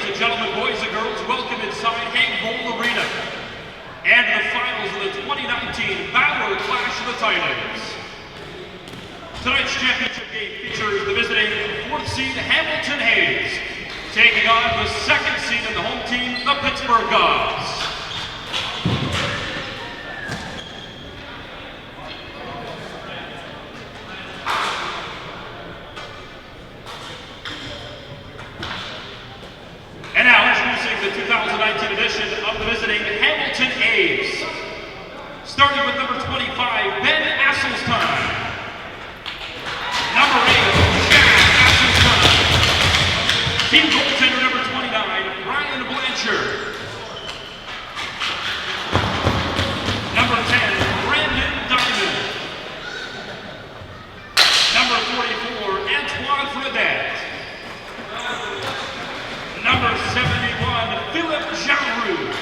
and gentlemen, boys and girls, welcome inside Haig Bowl Arena and the finals of the 2019 BAUER Clash of the Titans. Tonight's championship game features the visiting 4th seed Hamilton Hayes taking on the 2nd seed and the home team, the Pittsburgh Gods. And now introducing the 2019 edition of the visiting Hamilton Hayes. Starting with number 25, Ben Asselstein. Number 8, Jack Asselstein. Team goaltender number 29, Ryan Blanchard. Number 10, Brandon Diamond. Number 44, Antoine Fredette. Number 71, Philip Jaroux.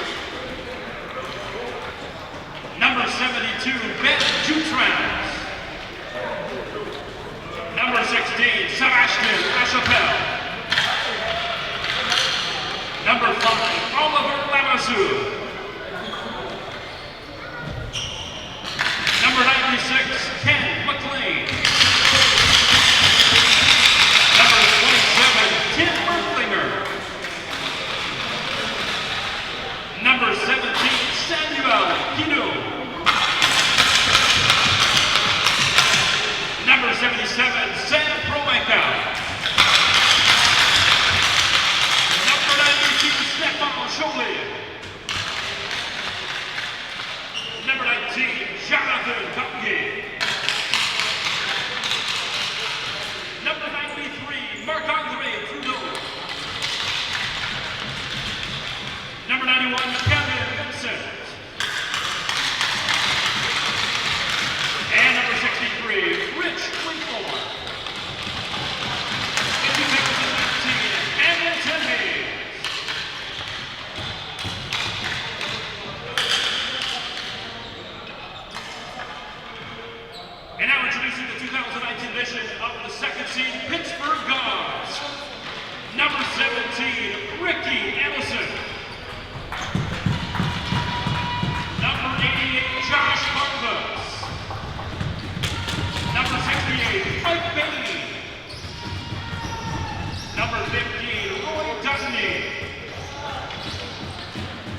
Number 72, Ben Dutrans. Number 16, Sebastian Lachapelle. Number 5, Oliver Lamassu. Number 96, Ken McLean. Number 27, Tim Merklinger. Number 17, Samuel Guido. Number 77, Sam Proenka. Number 92, Stefan Jolie. Number 19, Jonathan Dungy. Number 93, Marc-Andre Trudeau. Number 91, Kevin Vincent. And number 63, Rich Winkler. In 2019, Hamilton Hayes. And now introducing the 2019 edition of the 2nd seed Pittsburgh Gods. Number 17, Ricky Anderson. Number 88, Josh Barnabas. Number 68, Mike Bailey. Number 15, Roy Dudney.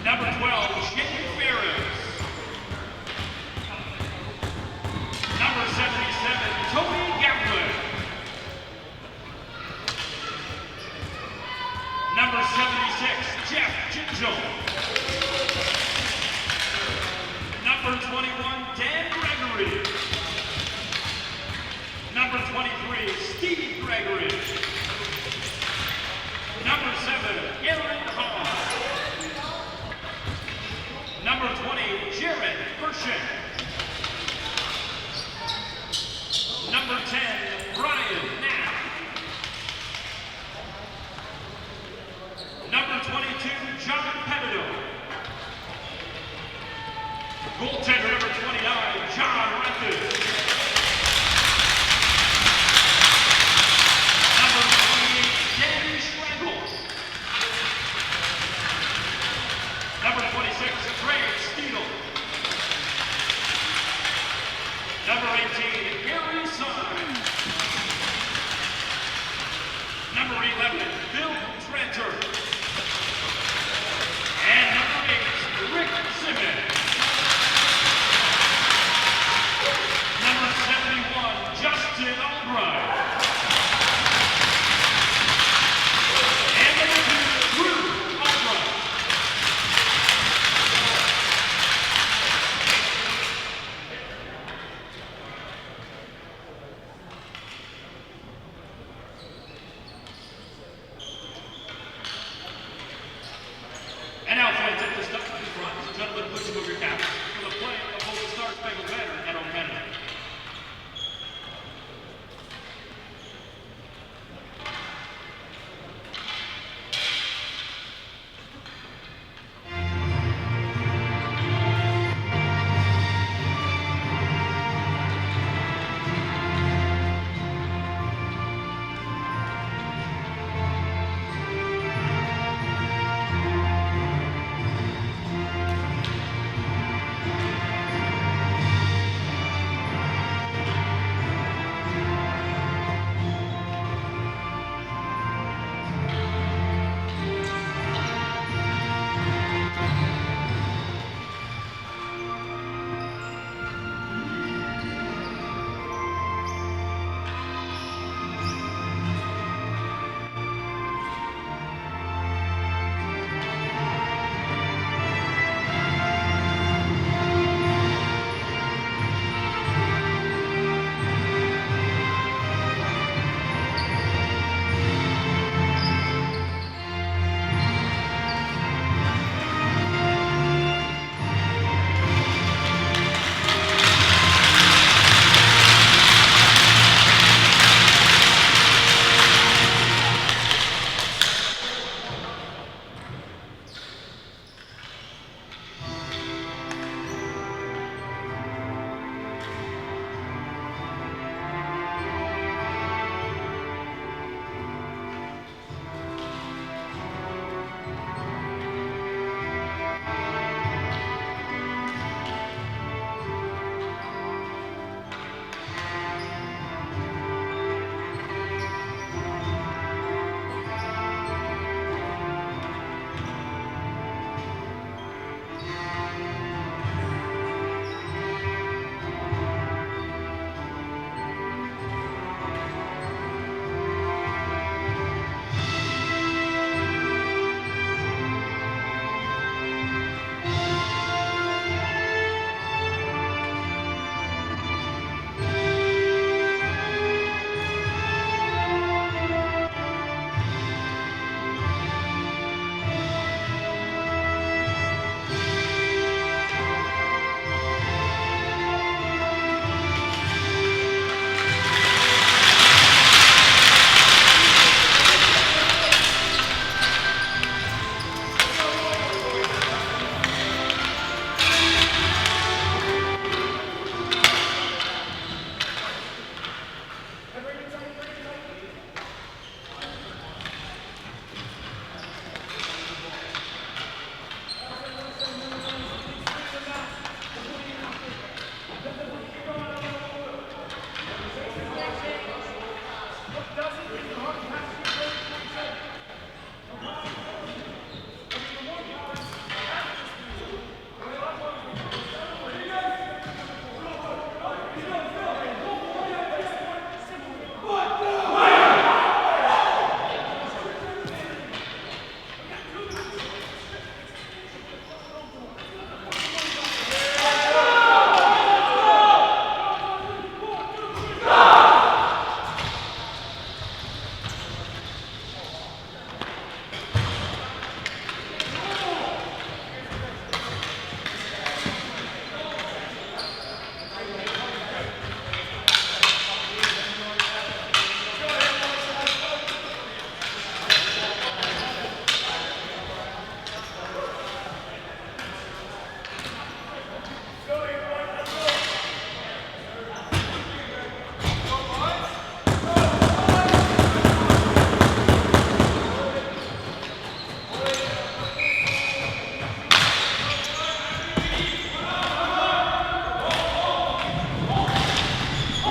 Number 12, Shane Ferris. Number 77, Tony Gatlin. Number 76, Jeff Gingill. Number 21, Dan Gregory. Number 23, Steve Gregory. Number 7, Aaron Hall. Number 20, Jared Pershing. Number 10, Brian Knapp. Number 22, John Petito. Goaltender number 29, John Rathis. Number 28, Danny Schlegel. Number 26, Craig Steele. Number 18, Gary Son. Number 11, Bill Tranter. And number 8, Rick Simmons.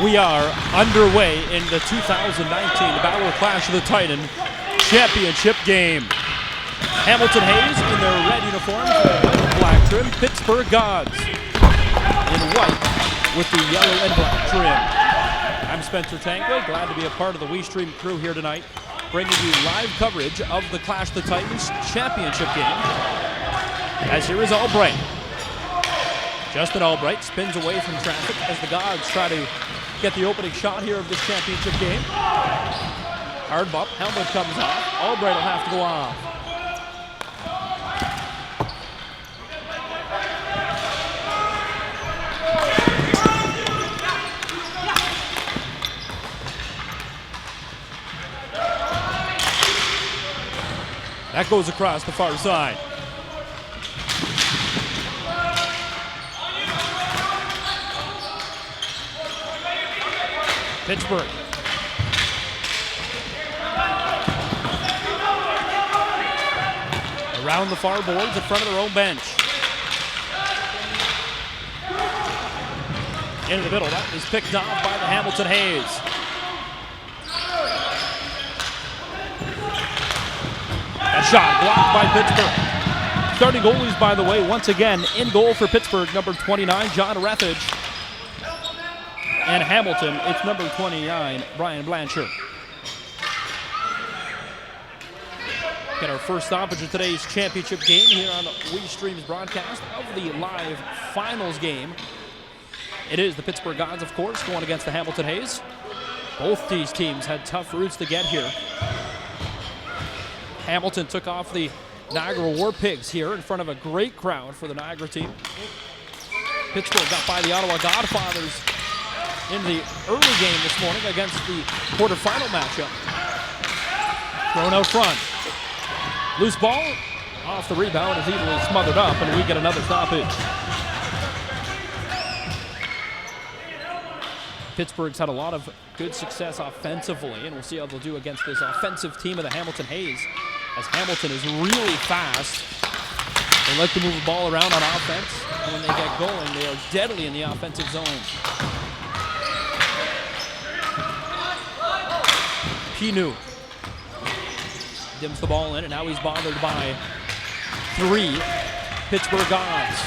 We are underway in the 2019 BAUER Clash of the Titan Championship game. Hamilton Hayes in their red uniforms with black trim. Pittsburgh Gods in white with the yellow and black trim. I'm Spencer Tangley, glad to be a part of the WeeStream crew here tonight, bringing you live coverage of the Clash of the Titans Championship game. As here is Albright. Justin Albright spins away from traffic as the Gods try to get the opening shot here of this championship game. Hard bump, helmet comes off. Albright will have to go off. That goes across the far side. Pittsburgh. Around the far boards in front of their own bench. Into the middle, that is picked off by the Hamilton Hayes. A shot blocked by Pittsburgh. Starting goalies, by the way, once again in goal for Pittsburgh, number 29, John Rethage. And Hamilton, it's number 29, Brian Blanchard. Get our first stoppage of today's championship game here on WeeStream's broadcast of the live finals game. It is the Pittsburgh Gods, of course, going against the Hamilton Hayes. Both these teams had tough routes to get here. Hamilton took off the Niagara War Pigs here in front of a great crowd for the Niagara team. Pittsburgh got by the Ottawa Godfathers in the early game this morning against the quarterfinal matchup. Thrown out front. Loose ball off the rebound is easily smothered up, and we get another stoppage. Pittsburgh's had a lot of good success offensively, and we'll see how they'll do against this offensive team of the Hamilton Hayes, as Hamilton is really fast. They like to move the ball around on offense, and when they get going, they are deadly in the offensive zone. Pinu dims the ball in, and now he's bothered by 3 Pittsburgh Gods.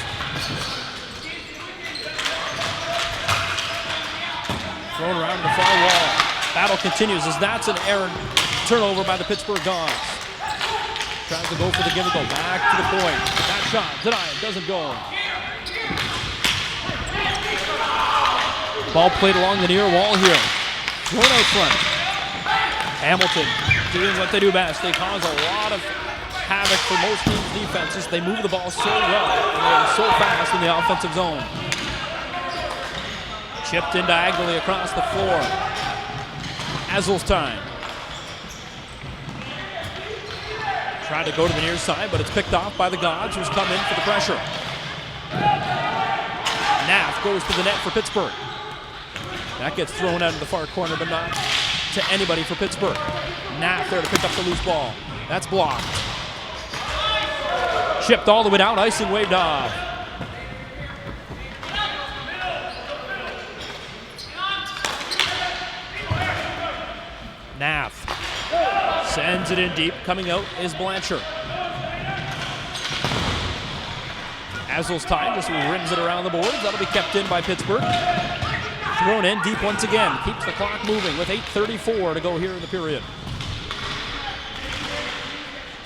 Thrown around the far wall. Battle continues as that's an errant turnover by the Pittsburgh Gods. Tries to go for the give-and-go. Back to the point. That shot denied. Doesn't go. Ball played along the near wall here. Thrown out front. Hamilton doing what they do best. They cause a lot of havoc for most teams' defenses. They move the ball so well, and they are so fast in the offensive zone. Chipped in diagonally across the floor. Azel's time. Tried to go to the near side, but it's picked off by the Gods, who's come in for the pressure. Naff goes to the net for Pittsburgh. That gets thrown out of the far corner, but not to anybody for Pittsburgh. Naff there to pick up the loose ball. That's blocked. Chipped all the way down, icing waved off. Naff sends it in deep. Coming out is Blanchard. Azel's time just rims it around the boards. That'll be kept in by Pittsburgh. Thrown in deep once again. Keeps the clock moving with 8:34 to go here in the period.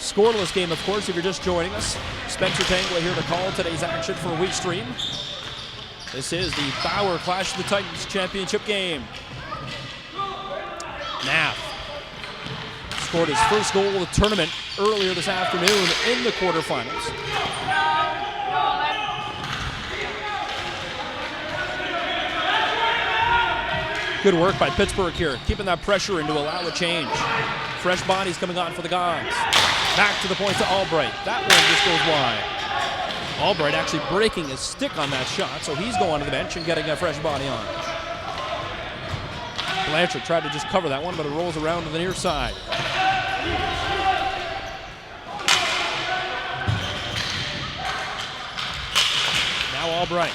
Scoreless game, of course, if you're just joining us. Spencer Tangley here to call today's action for WeeStream. This is the BAUER Clash of the Titans Championship game. Naff scored his first goal of the tournament earlier this afternoon in the quarterfinals. Good work by Pittsburgh here, keeping that pressure in to allow a change. Fresh bodies coming on for the Gods. Back to the point to Albright. That one just goes wide. Albright actually breaking his stick on that shot, so he's going to the bench and getting a fresh body on. Blanchard tried to just cover that one, but it rolls around to the near side. Now Albright.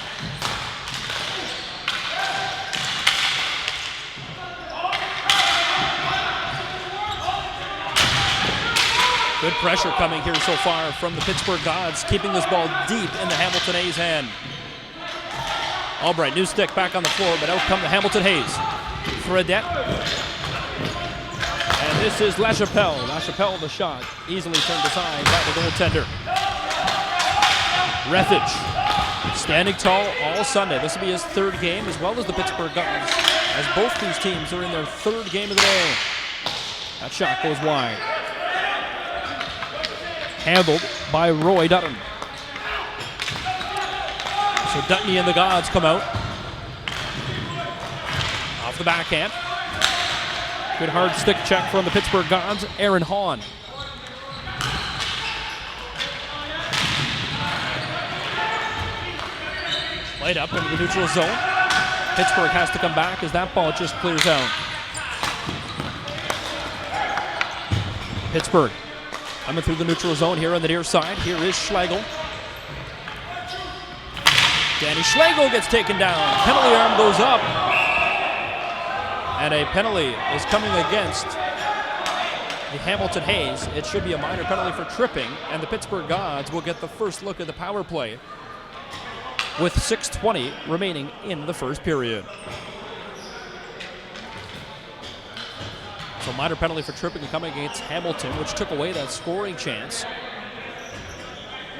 Good pressure coming here so far from the Pittsburgh Gods, keeping this ball deep in the Hamilton Hayes hand. Albright, new stick back on the floor, but out come the Hamilton Hayes. Fredette. And this is LaChapelle. LaChapelle, the shot, easily turned aside by the goaltender. Rethage, standing tall all Sunday. This will be his third game, as well as the Pittsburgh Gods, as both these teams are in their third game of the day. That shot goes wide. Handled by Roy Dutton. So Dutton and the Gods come out. Off the backhand. Good hard stick check from the Pittsburgh Gods, Aaron Hahn. Played up into the neutral zone. Pittsburgh has to come back as that ball just clears out. Pittsburgh coming through the neutral zone here on the near side. Here is Schlegel. Danny Schlegel gets taken down. Penalty arm goes up. And a penalty is coming against the Hamilton Hayes. It should be a minor penalty for tripping, and the Pittsburgh Gods will get the first look at the power play with 6:20 remaining in the first period. So minor penalty for tripping coming against Hamilton, which took away that scoring chance.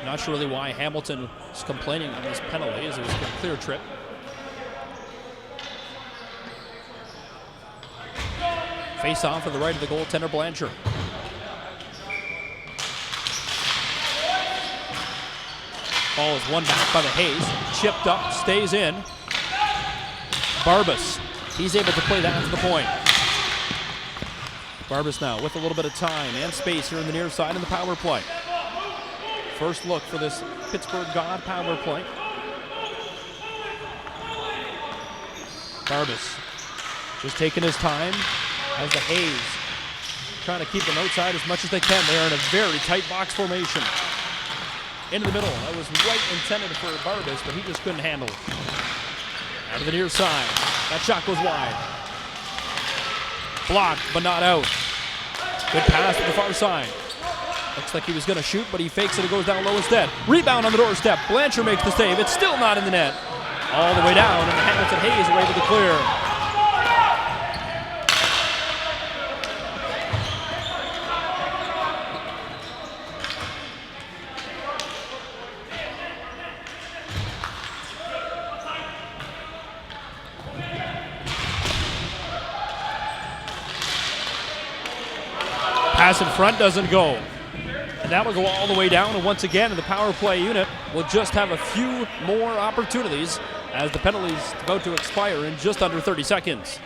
Not sure really why Hamilton is complaining on this penalty, as it was a clear trip. Face off to the right of the goaltender, Blanchard. Ball is won back by the Hayes. Chipped up, stays in. Barbas, he's able to play that to the point. Barbas now with a little bit of time and space here in the near side in the power play. First look for this Pittsburgh God power play. Barbas just taking his time as the Hayes trying to keep them outside as much as they can. They are in a very tight box formation. Into the middle. That was right intended for Barbas, but he just couldn't handle it. Out of the near side. That shot goes wide. Blocked, but not out. Good pass to the far side. Looks like he was going to shoot, but he fakes it. It goes down low instead. Rebound on the doorstep. Blanchard makes the save. It's still not in the net. All the way down, and the Hamilton Hayes are able to clear. Pass in front doesn't go. And that will go all the way down, and once again, the power play unit will just have a few more opportunities as the penalty is about to expire in just under 30 seconds.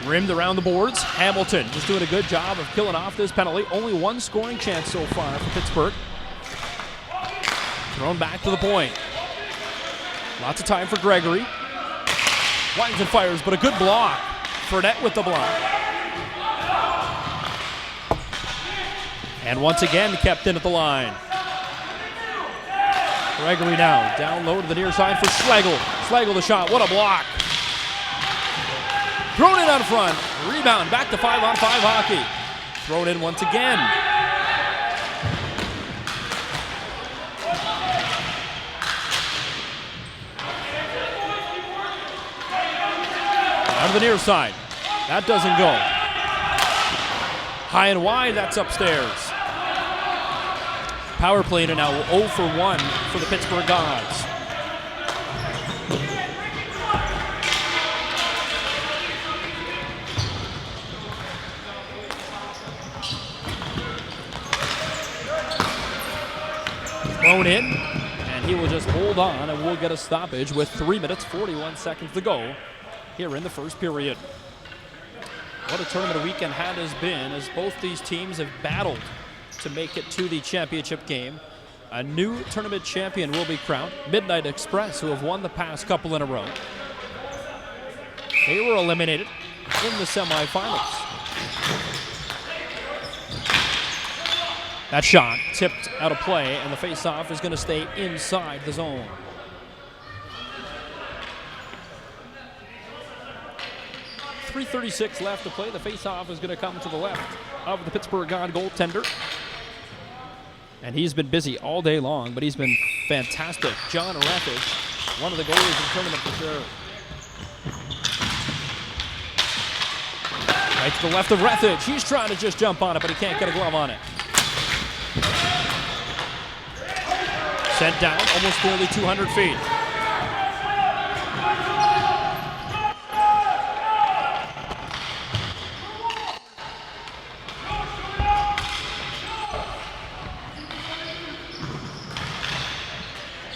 Rimmed around the boards. Hamilton just doing a good job of killing off this penalty. Only one scoring chance so far for Pittsburgh. Thrown back to the point. Lots of time for Gregory. Winds and fires, but a good block. Fredette with the block. And once again, kept in at the line. Gregory now down low to the near side for Schlegel. Schlegel the shot. What a block. Thrown in on front. Rebound. Back to 5-on-5 hockey. Thrown in once again. Out of the near side. That doesn't go. High and wide, that's upstairs. Power play to now 0 for 1 for the Pittsburgh Gods. Thrown in, and he will just hold on, and we'll get a stoppage with 3 minutes, 41 seconds to go here in the first period. What a tournament weekend has been, as both these teams have battled to make it to the championship game. A new tournament champion will be crowned. Midnight Express, who have won the past couple in a row. They were eliminated in the semifinals. That shot tipped out of play, and the face-off is going to stay inside the zone. 3:36 left to play. The face-off is going to come to the left of the Pittsburgh God goaltender. And he's been busy all day long, but he's been fantastic. John Rathis, one of the goalies in the tournament for sure. Right to the left of Rathis. He's trying to just jump on it, but he can't get a glove on it. Sent down almost nearly 200 feet.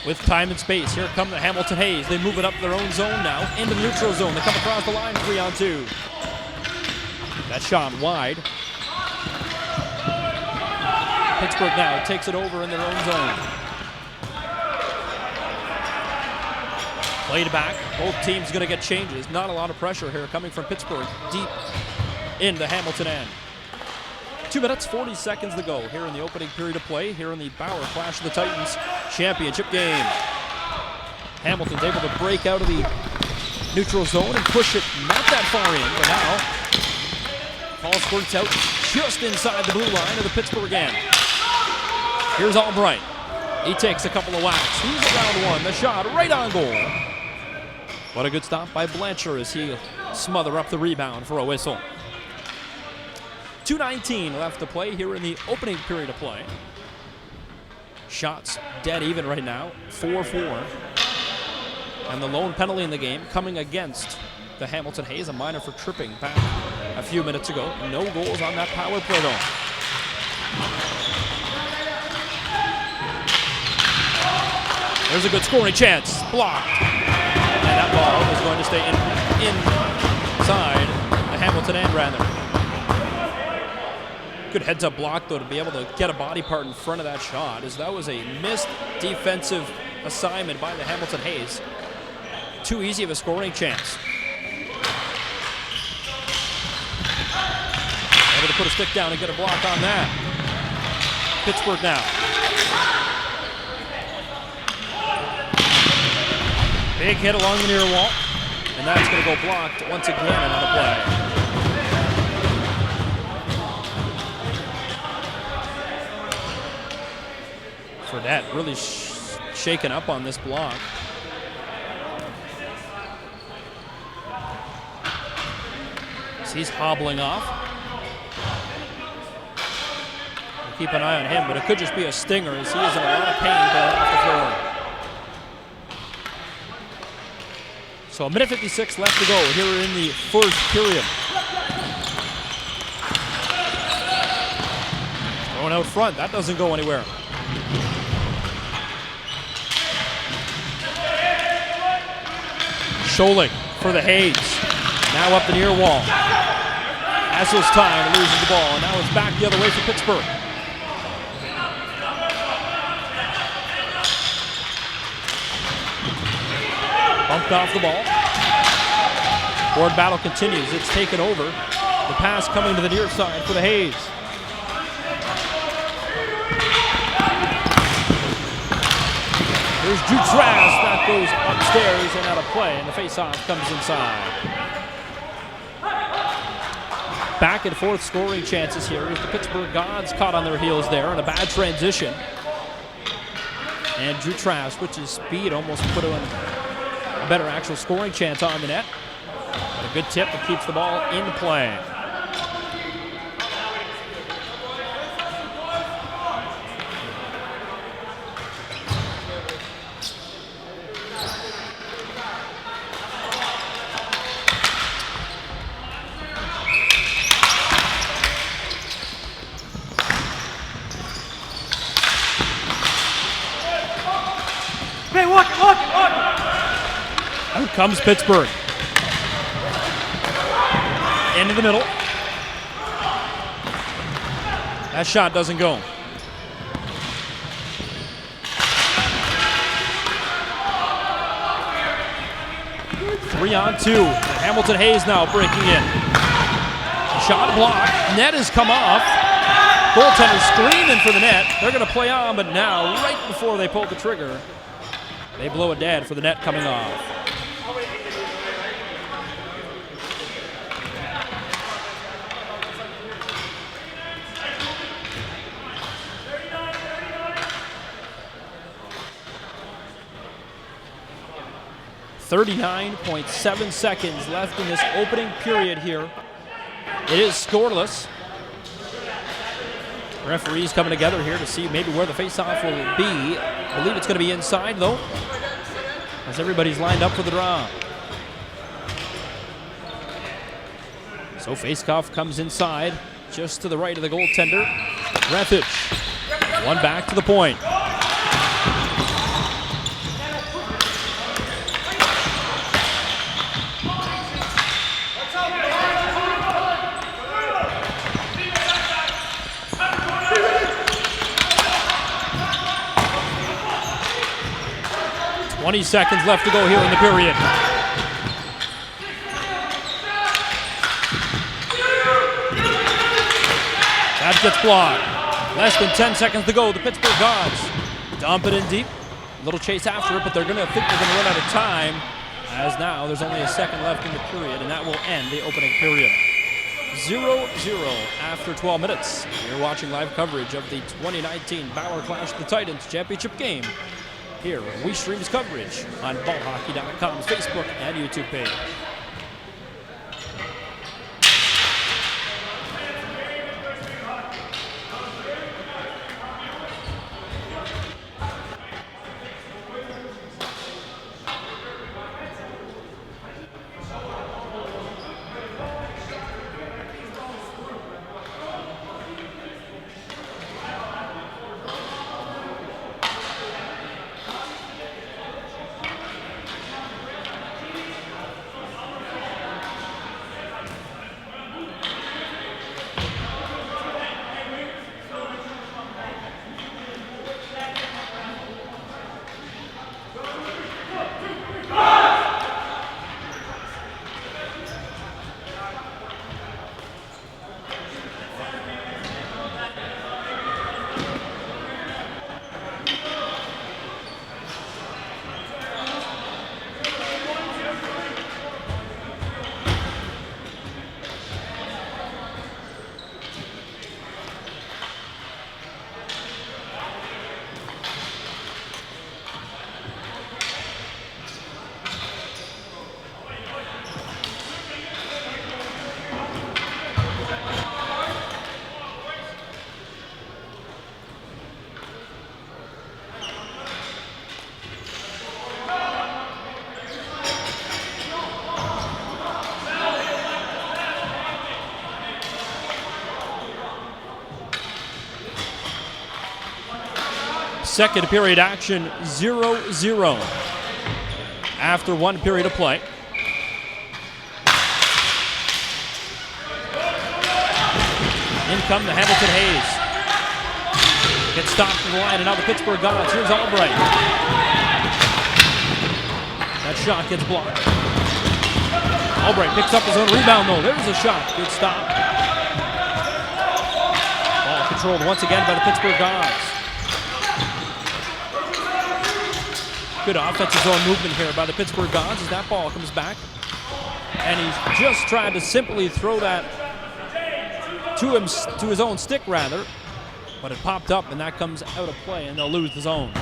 With time and space, here come the Hamilton Hays. They move it up their own zone now, into the neutral zone. They come across the line, 3-on-2. That shot wide. Pittsburgh now takes it over in their own zone. Played back. Both teams going to get changes. Not a lot of pressure here coming from Pittsburgh deep in the Hamilton end. 2 minutes, 40 seconds to go here in the opening period of play, here in the BAUER Clash of the Titans championship game. Hamilton's able to break out of the neutral zone and push it not that far in, but now ball squirts out just inside the blue line of the Pittsburgh end. Here's Albright. He takes a couple of whacks. He's around one. The shot right on goal. What a good stop by Blanchard as he smother up the rebound for a whistle. 2:19 left to play here in the opening period of play. Shots dead even right now, 4-4. And the lone penalty in the game coming against the Hamilton Hays, a minor for tripping back a few minutes ago. No goals on that power play though. There's a good scoring chance, blocked. And that ball is going to stay inside the Hamilton end rather. Good heads-up block, though, to be able to get a body part in front of that shot, as that was a missed defensive assignment by the Hamilton Hays. Too easy of a scoring chance. Able to put a stick down and get a block on that. Pittsburgh now. Big hit along the near wall, and that's going to go blocked once again and out of play. That really shaken up on this block. So he's hobbling off. We'll keep an eye on him, but it could just be a stinger as he is in a lot of pain going off the floor. So 1:56 left to go here in the first period. Going out front, that doesn't go anywhere. Scholing for the Hays. Now up the near wall. Hassel's time, loses the ball, and now it's back the other way for Pittsburgh. Bumped off the ball. Board battle continues. It's taken over. The pass coming to the near side for the Hays. Here's Jutras. That goes upstairs and out of play, and the faceoff comes inside. Back and forth scoring chances here as the Pittsburgh Gods caught on their heels there on a bad transition. And Jutras, which is speed, almost put in a better actual scoring chance on the net. But a good tip that keeps the ball in play. Out comes Pittsburgh. Into the middle. That shot doesn't go. Three on two. Hamilton Hays now breaking in. Shot blocked. Net has come off. Goaltender screaming for the net. They're going to play on, but now, right before they pull the trigger, they blow it dead for the net coming off. 39.7 seconds left in this opening period here. It is scoreless. Referees coming together here to see maybe where the faceoff will be. I believe it's going to be inside, though, as everybody's lined up for the draw. So faceoff comes inside, just to the right of the goaltender. Refich, one back to the point. Twenty seconds left to go here in the period. That gets blocked. Less than 10 seconds to go. The Pittsburgh Gods dump it in deep. A little chase after it, but they're going to think they're going to run out of time, as now there's only a second left in the period, and that will end the opening period. 0-0 after 12 minutes. You're watching live coverage of the 2019 BAUER Clash of the Titans championship game here on WeeStream's coverage on Ballhockey.com's Facebook and YouTube page. Second period action, 0-0 after one period of play. In come the Hamilton Hayes. Gets stopped from the line, and now the Pittsburgh Gods. Here's Albright. That shot gets blocked. Albright picks up his own rebound, though. There's a shot. Good stop. Ball controlled once again by the Pittsburgh Gods. Good offensive zone movement here by the Pittsburgh Gods as that ball comes back. And he's just tried to simply throw that to his own stick, rather. But it popped up, and that comes out of play, and they'll lose the zone.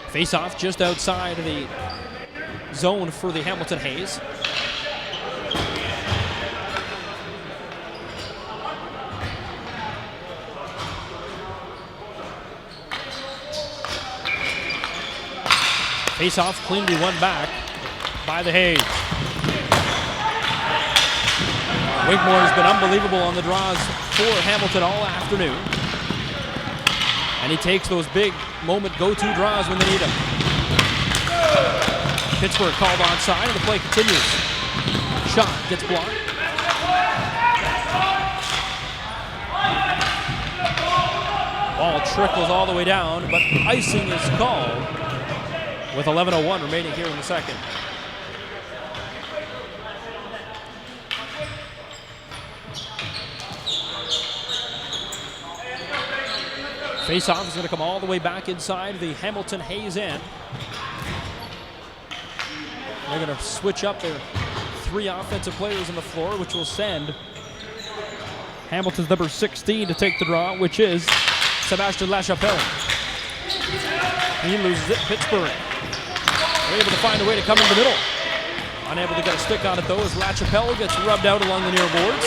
Face-off just outside of the zone for the Hamilton Hayes. Face-off cleanly won back by the Hayes. Wigmore has been unbelievable on the draws for Hamilton all afternoon. And he takes those big moment go-to draws when they need them. Pittsburgh called onside, and the play continues. Shot gets blocked. Ball trickles all the way down, but icing is called with 11:01 remaining here in the second. Face-off is going to come all the way back inside the Hamilton Hayes end. They're going to switch up their three offensive players on the floor, which will send Hamilton's number 16 to take the draw, which is Sebastian LaChapelle. He loses it. Pittsburgh. They're able to find a way to come in the middle. Unable to get a stick on it though as LaChapelle gets rubbed out along the near boards.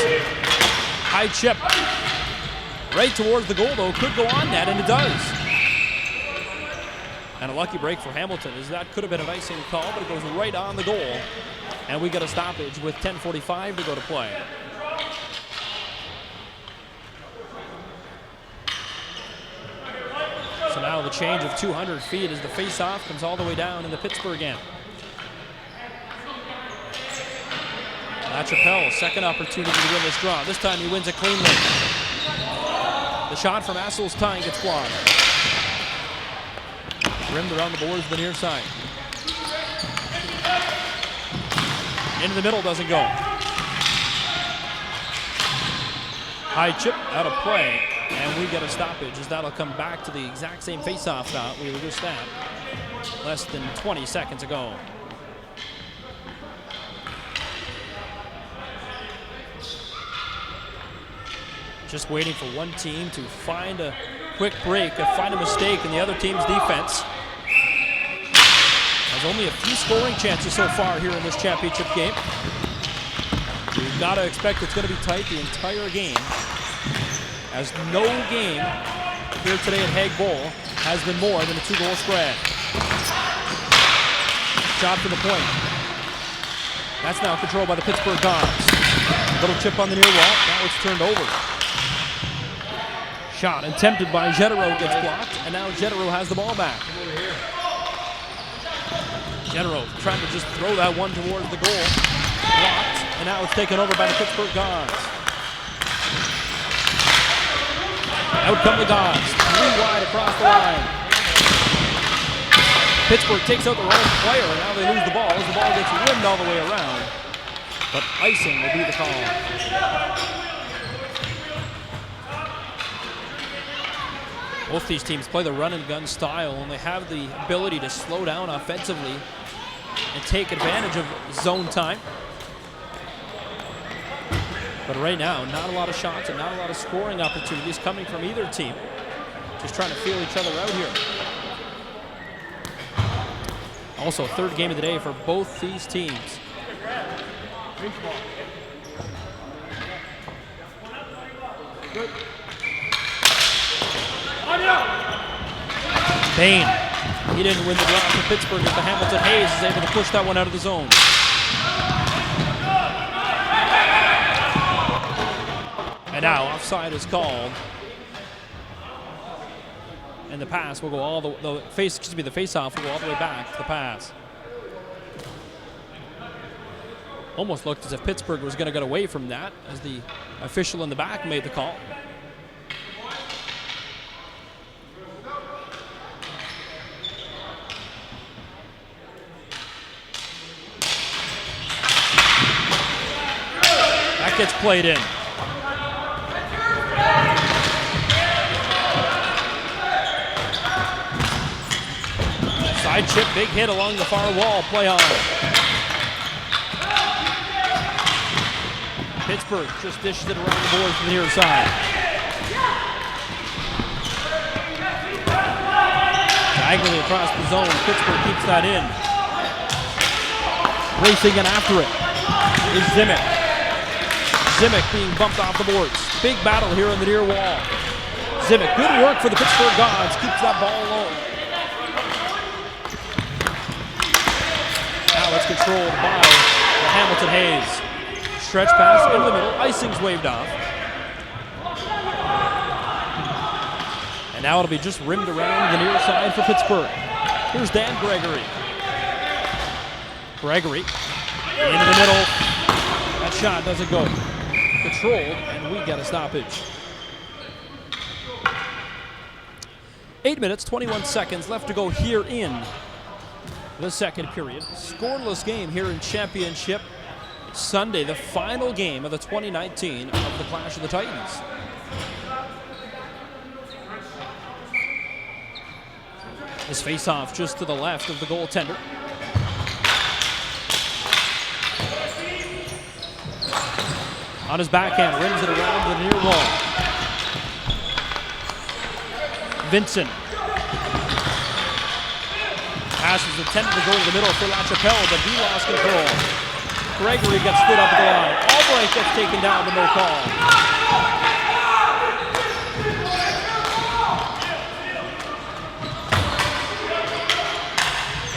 High chip. Right towards the goal though. Could go on net, and it does. And a lucky break for Hamilton, as that could have been an icing call, but it goes right on the goal. And we get a stoppage with 10:45 to go to play. So now the change of 200 feet as the face-off comes all the way down in the Pittsburgh end. LaChapelle, second opportunity to win this draw. This time he wins it cleanly. The shot from Asselstein gets blocked. Rimmed around the boards to the near side. Into the middle, doesn't go. High chip out of play, and we get a stoppage as that'll come back to the exact same face-off dot we reduced that less than 20 seconds ago. Just waiting for one team to find a quick break, find a mistake in the other team's defense. There's only a few scoring chances so far here in this championship game. We've got to expect it's going to be tight the entire game, as no game here today at Haig Bowl has been more than a 2-goal spread. Shot for the point. That's now controlled by the Pittsburgh Gods. Little chip on the near wall. Now it's turned over. Shot attempted by Getero gets blocked, and now Getero has the ball back. Getero trying to just throw that one towards the goal. Blocked, and now it's taken over by the Pittsburgh Gods. Out come the Gods, 3 wide across the line. Pittsburgh takes out the wrong player, and now they lose the ball as the ball gets rimmed all the way around. But icing will be the call. Both these teams play the run-and-gun style, and they have the ability to slow down offensively and take advantage of zone time. But right now, not a lot of shots and not a lot of scoring opportunities coming from either team. Just trying to feel each other out here. Also, third game of the day for both these teams. Bain. He didn't win the draw for Pittsburgh, but the Hamilton Hayes is able to push that one out of the zone. And now offside is called. And the pass will go all the face-off will go all the way back to the pass. Almost looked as if Pittsburgh was going to get away from that as the official in the back made the call. That gets played in. Side chip, big hit along the far wall, play on. Pittsburgh just dishes it around the boards from the near side. Diagonally across the zone, Pittsburgh keeps that in. Racing in after it is Zimic. Zimic being bumped off the boards. Big battle here on the near wall. Zimic, good work for the Pittsburgh Gods, keeps that ball low. Now it's controlled by the Hamilton Hayes. Stretch pass into the middle, icing's waved off. And now it'll be just rimmed around the near side for Pittsburgh. Here's Dan Gregory. Gregory into the middle. That shot doesn't go. Controlled, and we get a stoppage. 8 minutes, 21 seconds left to go here in the second period. Scoreless game here in Championship Sunday, the final game of the 2019 of the Clash of the Titans. This face-off just to the left of the goaltender. On his backhand, rims it around the near wall. Vincent. Pass is intended to go to the middle for LaChapelle, but he lost control. Gregory gets stood up at the line. Albright gets taken down, but no call.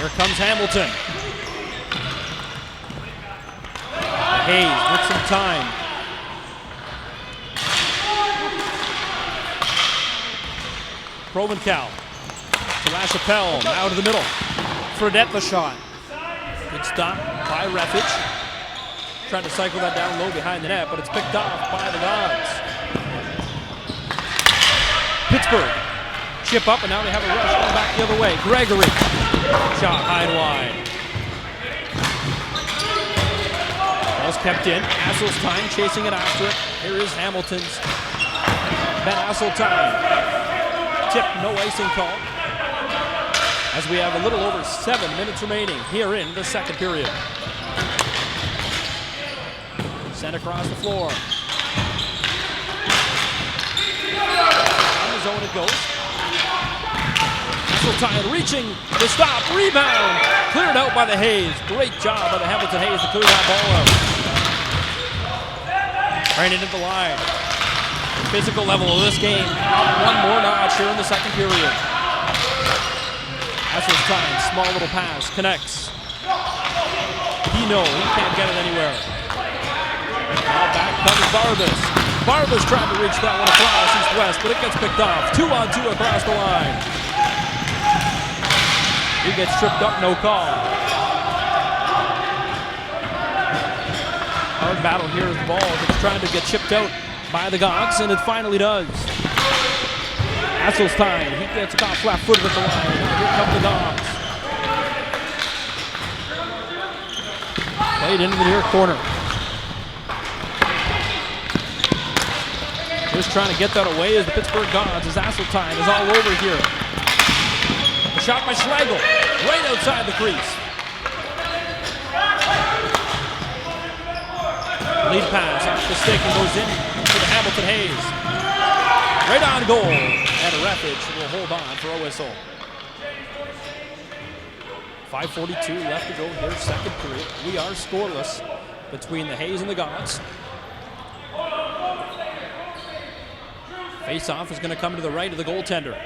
Here comes Hamilton. Hayes with some time. Provencal to LaChapelle, now to the middle. Fredette the shot. Good stop by Refich. Trying to cycle that down low behind the net, but it's picked off by the Gods. Pittsburgh chip up, and now they have a rush going back the other way. Gregory, shot high and wide. Ball's kept in. Asselstein chasing it after it. Here is Hamilton's Ben Asselstein. Tip, no icing call. As we have a little over 7 minutes remaining here in the second period. Sent across the floor. On the zone it goes. Asselstein reaching the stop, rebound. Cleared out by the Hayes. Great job by the Hamilton Hayes to clear that ball out. Right into the line. Physical level of this game. One more notch here in the second period. Asselstein, small little pass, connects. He can't get it anywhere. Now back comes Barbas. Barbas trying to reach that one across east-west, but it gets picked off. 2-on-2 across the line. He gets tripped up, no call. Hard battle here as the ball gets trying to get chipped out by the Gods, and it finally does. Asselstein, he gets caught flat-footed at the line. Here come the Dogs. Played into the near corner. Just trying to get that away as the Pittsburgh Gods, as Asselstein is all over here. A shot by Schlegel, right outside the crease. Lead pass off the stick and goes in to the Hamilton Hayes. Right on goal, and Refich will hold on for a whistle. 5:42 left to go here, second period. We are scoreless between the Hayes and the Gods. Face-off is going to come to the right of the goaltender.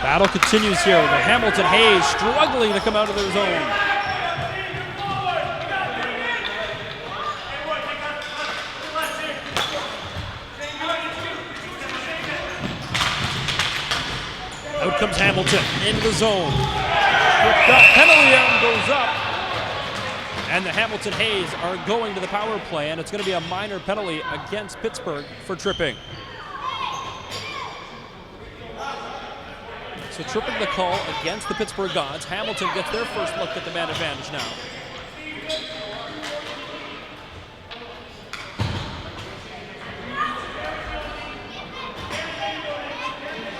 Battle continues here. The Hamilton Hayes struggling to come out of their zone. Out comes Hamilton into the zone. The penalty arm goes up. And the Hamilton Hayes are going to the power play, and it's going to be a minor penalty against Pittsburgh for tripping. So tripping the call against the Pittsburgh Gods. Hamilton gets their first look at the man advantage now.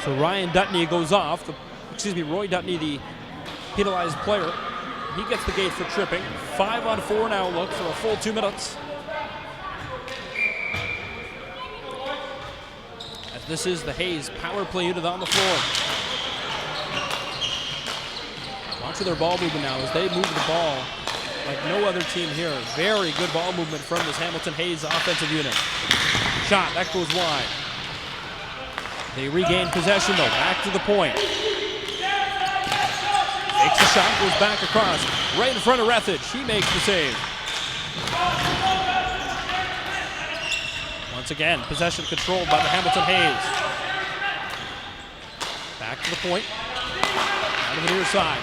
So Ryan Dutney goes off. Roy Dutney, the penalized player. He gets the gate for tripping. 5-on-4 now look for a full 2 minutes. As this is the Hayes power play unit on the floor. Watch their ball movement now as they move the ball like no other team here. Very good ball movement from this Hamilton Hayes offensive unit. Shot, that goes wide. They regain possession though, back to the point. Takes the shot, goes back across, right in front of Refich. He makes the save. Once again, possession controlled by the Hamilton Hayes. Back to the point, out of the near side.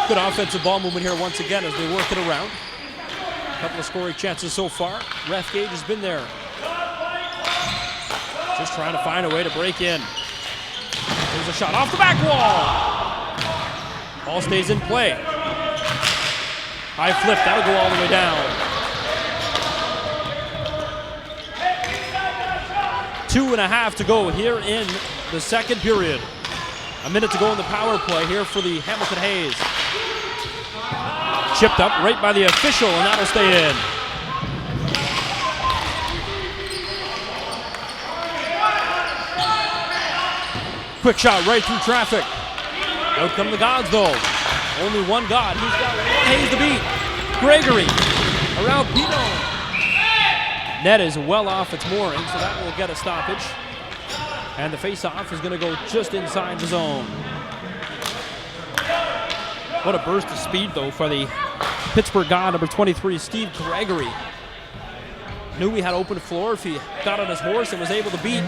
Good offensive ball movement here once again as they work it around. A couple of scoring chances so far. Ref Gage has been there. Just trying to find a way to break in. There's a shot off the back wall. Ball stays in play. High flip, that'll go all the way down. 2.5 to go here in the second period. A minute to go in the power play here for the Hamilton Hayes. Chipped up right by the official, and that'll stay in. Quick shot right through traffic. Out come the Gods, though. Only one God. He's got one Hayes to beat. Gregory around Pino. Net is well off its mooring, so that will get a stoppage. And the face-off is going to go just inside the zone. What a burst of speed, though, for the Pittsburgh God, number 23, Steve Gregory. Knew he had open floor if he got on his horse and was able to beat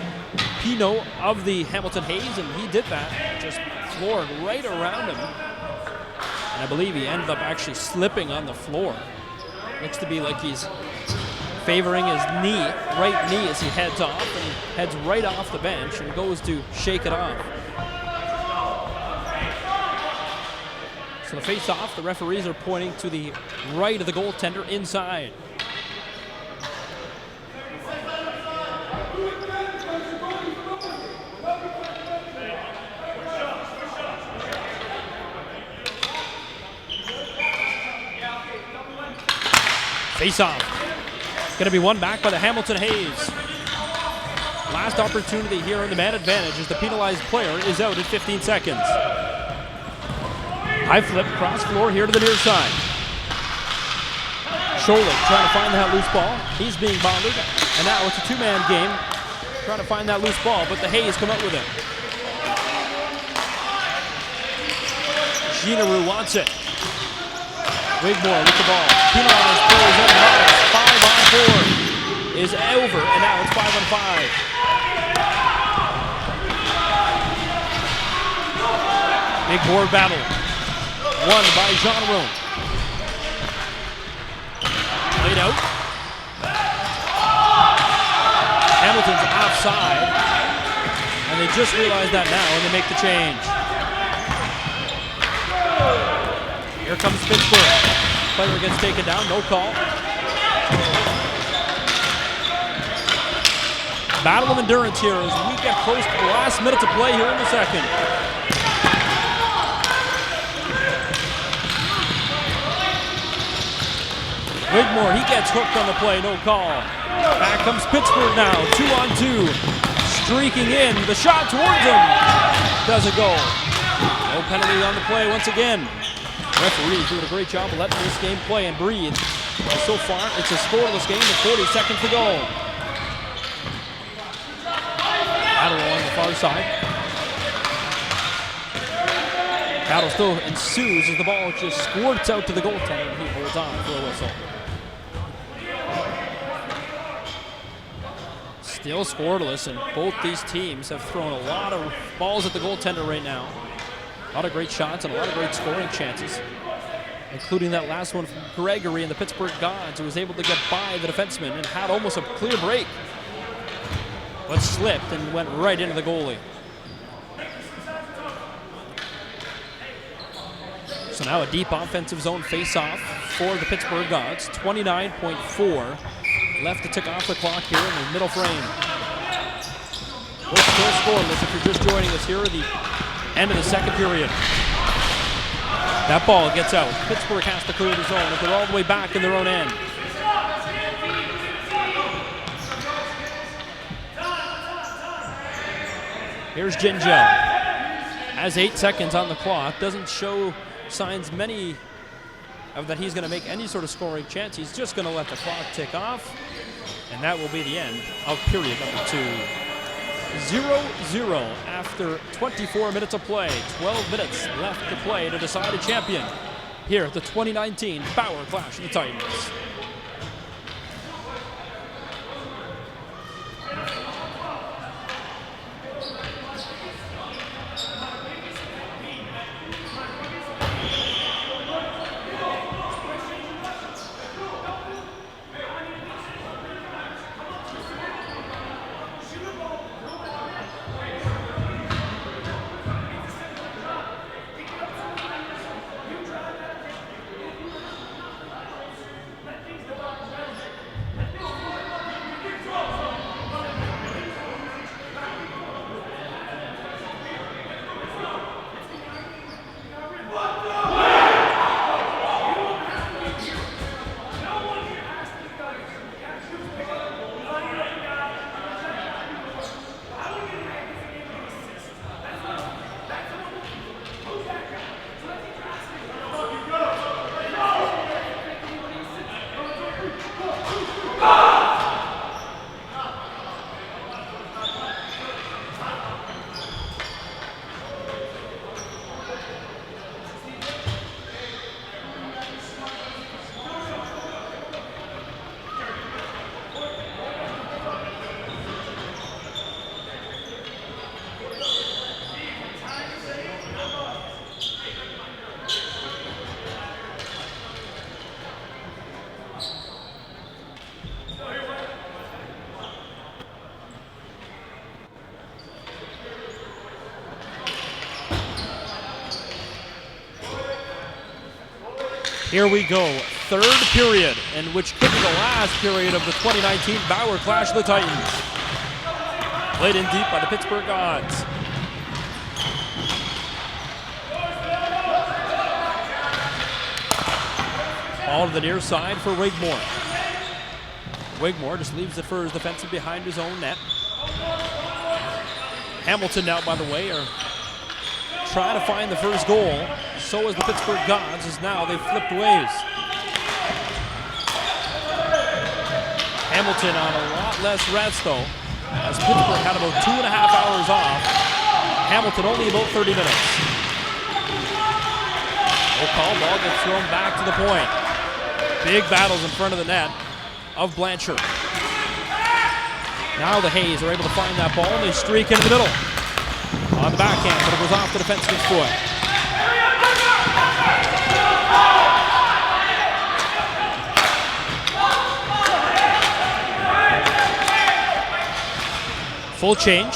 Pino of the Hamilton Hayes, and he did that. Just floored right around him. And I believe he ended up actually slipping on the floor. Looks to be like he's favoring his knee, right knee, as he heads off, and heads right off the bench and goes to shake it off. So the face-off, the referees are pointing to the right of the goaltender inside. Face-off. Going to be won back by the Hamilton Hayes. Last opportunity here in the man advantage as the penalized player is out at 15 seconds. High flip, cross floor here to the near side. Scholich trying to find that loose ball. He's being bounded, and now it's a two-man game trying to find that loose ball, but the Hayes come up with it. Giroux wants it. Wigmore with the ball. Penalized players in box. 5-on-4 is over, and now it's 5-on-5. Big board battle. Won by Jean Rome. Laid out. Hamilton's offside, and they just realized that now, and they make the change. Here comes Pittsburgh. Player gets taken down, no call. Battle of endurance here as we get close to the last minute to play here in the second. Wigmore, he gets hooked on the play, no call. Back comes Pittsburgh now, 2-on-2. Streaking in, the shot towards him. Doesn't go. No penalty on the play once again. Referees doing a great job of letting this game play and breathe. And so far, it's a scoreless game with 40 seconds to go. Battle along the far side. Battle still ensues as the ball just squirts out to the goaltender and he holds on for a whistle. Still scoreless, and both these teams have thrown a lot of balls at the goaltender right now. A lot of great shots and a lot of great scoring chances, including that last one from Gregory and the Pittsburgh Gods, who was able to get by the defenseman and had almost a clear break, but slipped and went right into the goalie. So now a deep offensive zone face-off for the Pittsburgh Gods. 29.4 left to tick off the clock here in the middle frame. We're still scoreless if you're just joining us here at the end of the second period. That ball gets out. Pittsburgh has to clear the zone if they're all the way back in their own end. Here's Jinja. Has 8 seconds on the clock. Doesn't show signs many of that he's going to make any sort of scoring chance. He's just going to let the clock tick off. And that will be the end of period number 2. 0-0 after 24 minutes of play. 12 minutes left to play to decide a champion here at the 2019 BAUER Clash of the Titans. Here we go, third period, in which could be the last period of the 2019 BAUER Clash of the Titans. Played in deep by the Pittsburgh Gods. Ball to the near side for Wigmore. Wigmore just leaves it for his defensive behind his own net. Hamilton now, by the way, are trying to find the first goal. So is the Pittsburgh Gods, as now they've flipped ways. Hamilton on a lot less rest, though, as Pittsburgh had about 2.5 hours off. Hamilton only about 30 minutes. No call, ball gets thrown back to the point. Big battles in front of the net of Blanchard. Now the Hayes are able to find that ball, and they streak into the middle. On the backhand, but it goes off the defenseman's foot. Full change.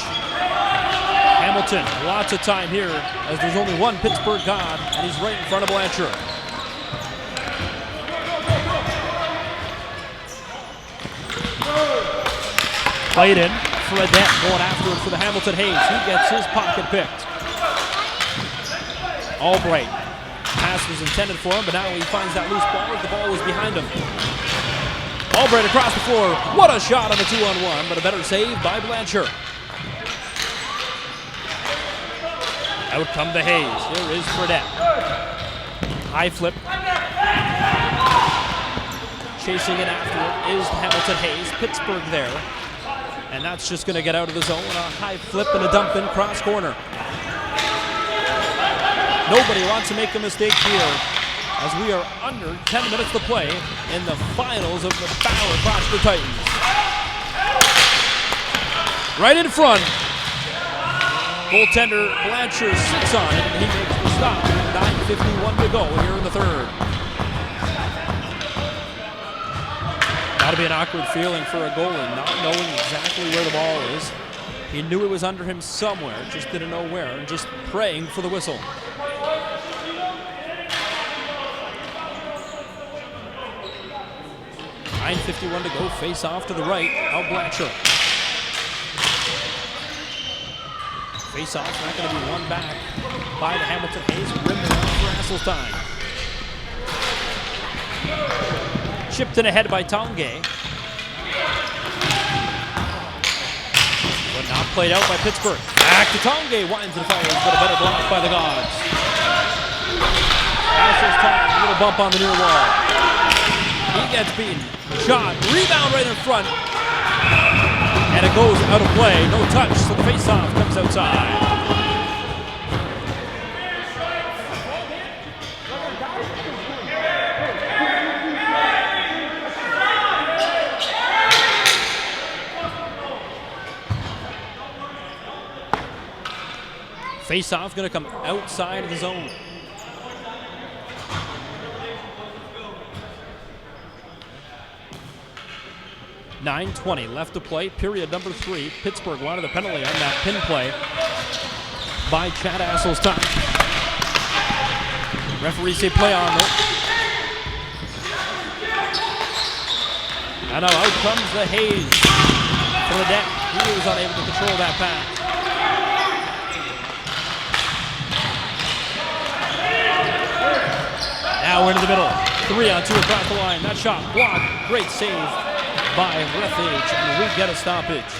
Hamilton, lots of time here, as there's only one Pittsburgh God, and he's right in front of Blanchard. Played in. Fredette going after it for the Hamilton Hayes. He gets his pocket picked. Albright. Pass was intended for him, but now he finds that loose ball as the ball was behind him. Albright across the floor. What a shot on the 2-on-1, but a better save by Blanchard. Out come the Hayes. Here is Fredette. High flip. Chasing it after it is Hamilton Hayes. Pittsburgh there. And that's just going to get out of the zone. A high flip and a dump in cross corner. Nobody wants to make a mistake here, as we are under 10 minutes to play in the finals of the BAUER Clash of the Titans. Right in front. Goaltender Blanchard sits on it, and he makes the stop. 9:51 to go here in the third. Got to be an awkward feeling for a goalie, not knowing exactly where the ball is. He knew it was under him somewhere, just didn't know where, and just praying for the whistle. .9:51 to go, face off to the right of Blanchard. Face off, not going to be won back by the Hamilton Hayes. Rimmed around for Hasselstein. Chipped in ahead by Tongay. But not played out by Pittsburgh. Back to Tongay, winds and fires, but a better block by the Gods. Hasselstein, a little bump on the near wall. He gets beaten. Shot, rebound right in front. And it goes out of play, no touch, so the face-off comes outside. Face-off going to come outside of the zone. .9:20 left to play, period number 3. Pittsburgh wanted the penalty on that pin play by Chad Hasselstein. Referees say play on though. And now out comes the Hayes for the deck. He was unable to control that pass. Now into the middle. 3-on-2 across the line. That shot blocked. Great save by Webpage, and we get a stoppage.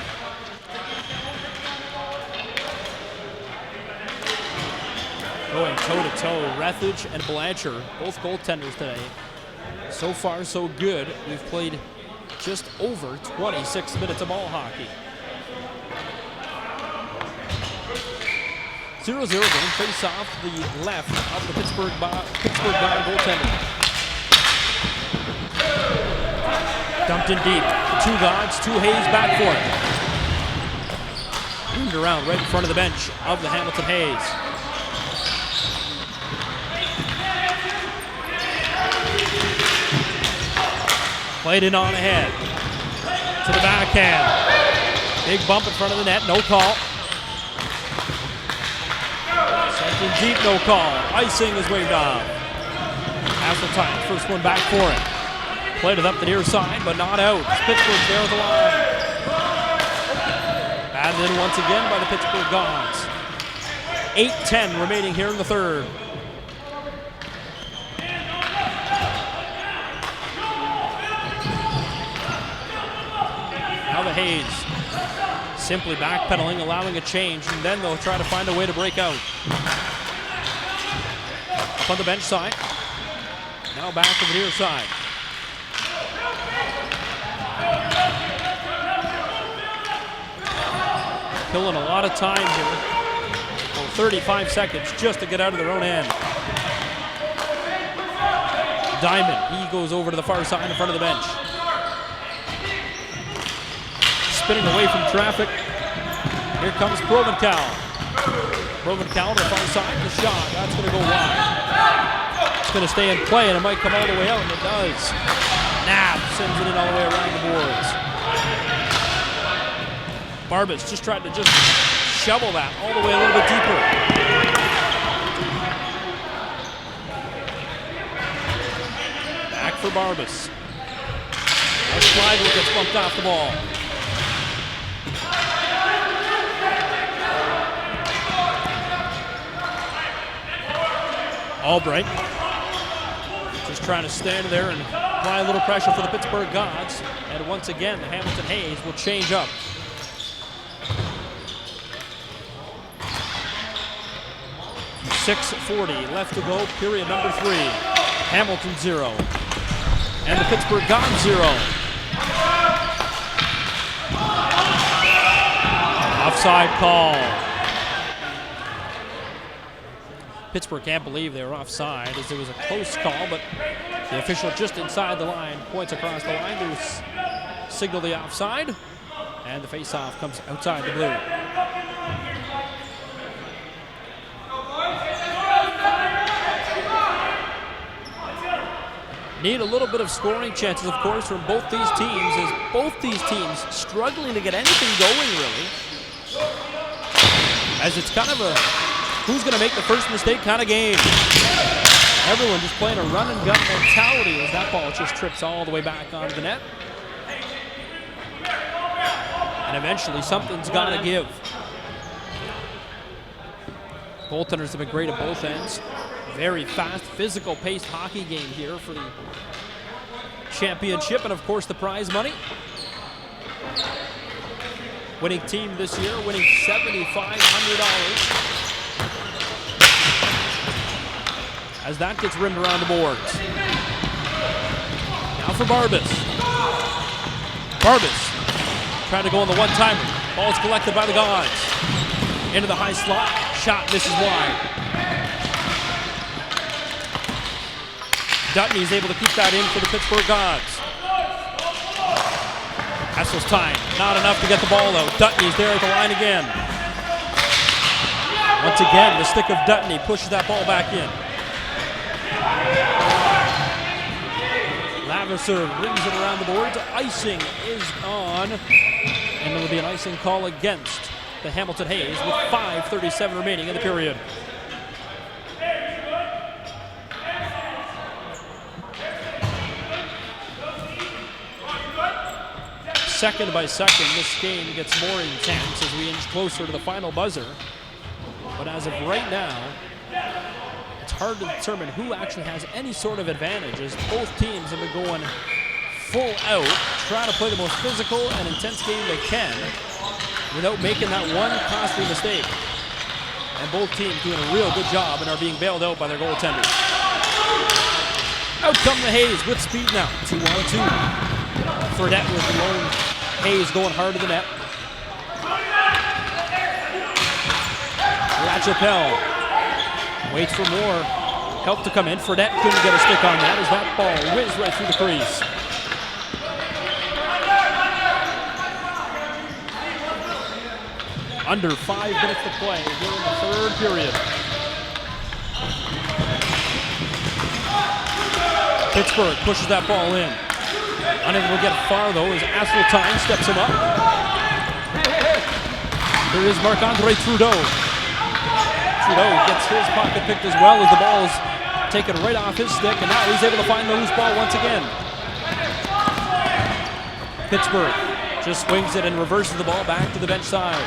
Going toe-to-toe, Webpage and Blanchard, both goaltenders today. So far, so good. We've played just over 26 minutes of ball hockey. 0-0 game, face off the left of the Pittsburgh God goaltender. Dumped in deep. 2 Gods, 2 Hayes back for it. Moved around right in front of the bench of the Hamilton Hayes. Played in on ahead. To the backhand. Big bump in front of the net, no call. Sent in deep, no call. Icing is waved off. Hasseltine, first one back for him. Played it up the near side, but not out. Pittsburgh's there at the line. Batted in once again by the Pittsburgh Gods. 8:10 remaining here in the third. Now the Hayes simply backpedaling, allowing a change, and then they'll try to find a way to break out. Up on the bench side. Now back to the near side. Killing a lot of time here. 35 seconds just to get out of their own end. Diamond, he goes over to the far side in front of the bench. Spinning away from traffic. Here comes Provencal. Provencal to the far side, the shot. That's going to go wide. It's going to stay in play, and it might come all the way out, and it does. Knapp sends it in all the way around the boards. Barbas just tried to shovel that all the way a little bit deeper. Back for Barbas. Now Schleidel gets bumped off the ball. Albright just trying to stand there and apply a little pressure for the Pittsburgh Gods. And once again, the Hamilton Hayes will change up. .640 left to go, period number 3. Hamilton 0. And the Pittsburgh Gods 0. Offside call. Pittsburgh can't believe they were offside, as it was a close call, but the official just inside the line points across the line to signal the offside, and the face-off comes outside the blue. Need a little bit of scoring chances, of course, from both these teams, as both these teams struggling to get anything going, really. As it's kind of a who's going to make the first mistake kind of game. Everyone just playing a run and gun mentality as that ball just trips all the way back onto the net. And eventually something's got to give. Goaltenders have been great at both ends. Very fast, physical-paced hockey game here for the championship and, of course, the prize money. Winning team this year, winning $7,500. As that gets rimmed around the boards. Now for Barbas. Barbas trying to go on the one-timer. Ball's collected by the Gods. Into the high slot. Shot misses wide. Dutney is able to keep that in for the Pittsburgh Gods. Hasseltine, not enough to get the ball out. Dutney's there at the line again. Once again, the stick of Dutney pushes that ball back in. Lavisser rings it around the boards. Icing is on. And there will be an icing call against the Hamilton Hayes with 5:37 remaining in the period. Second by second, this game gets more intense as we inch closer to the final buzzer. But as of right now, it's hard to determine who actually has any sort of advantage, as both teams have been going full out, trying to play the most physical and intense game they can without making that one costly mistake. And both teams doing a real good job and are being bailed out by their goaltenders. Out come the Hayes with speed now. 2-on-2. Fredette was alone. Hayes going hard to the net. LaChapelle waits for more help to come in. Fredette couldn't get a stick on that as that ball whizzed right through the crease. Under 5 minutes to play here in the third period. Pittsburgh pushes that ball in. Unable to get far, though, as Hasseltine steps him up. Here is Marc-Andre Trudeau. Trudeau gets his pocket picked as well as the ball is take it right off his stick, and now he's able to find the loose ball once again. Pittsburgh just swings it and reverses the ball back to the bench side.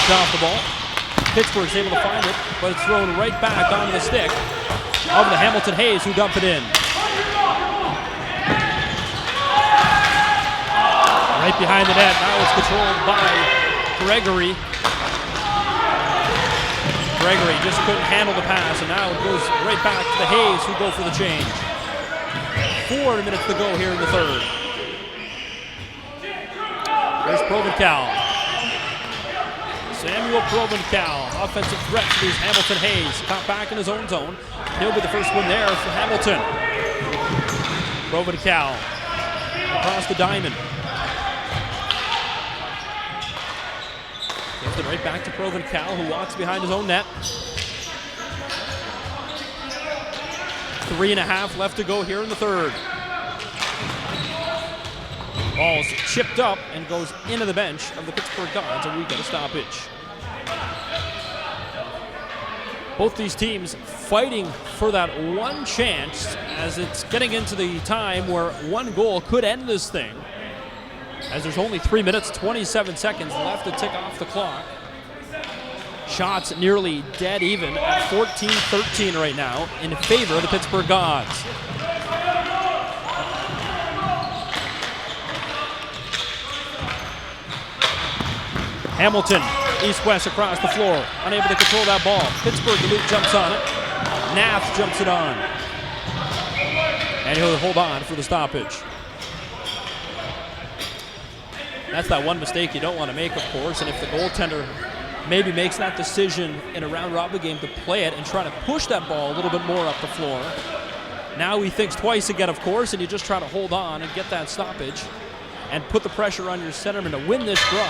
It's off the ball. Pittsburgh's able to find it, but it's thrown right back onto the stick. Over to Hamilton Hayes, who dumped it in. Right behind the net. Now it's controlled by Gregory. Gregory just couldn't handle the pass, and now it goes right back to the Hayes, who go for the change. 4 minutes to go here in the third. There's Provencal. Samuel Provencal, offensive threat to these Hamilton Hayes. Caught back in his own zone. He'll be the first one there for Hamilton. Provencal across the diamond. Gives it right back to Provencal, who walks behind his own net. 3.5 left to go here in the third. Ball's chipped up and goes into the bench of the Pittsburgh Gods, and we get a stoppage. Both these teams fighting for that one chance as it's getting into the time where one goal could end this thing. As there's only 3 minutes, 27 seconds left to tick off the clock. Shots nearly dead even at 14-13 right now in favor of the Pittsburgh Gods. Hamilton, east-west across the floor, unable to control that ball. Pittsburgh, the loop jumps on it. Nath jumps it on. And he'll hold on for the stoppage. That's that one mistake you don't want to make, of course, and if the goaltender maybe makes that decision in a round-robin game to play it and try to push that ball a little bit more up the floor, now he thinks twice again, of course, and you just try to hold on and get that stoppage and put the pressure on your centerman to win this draw,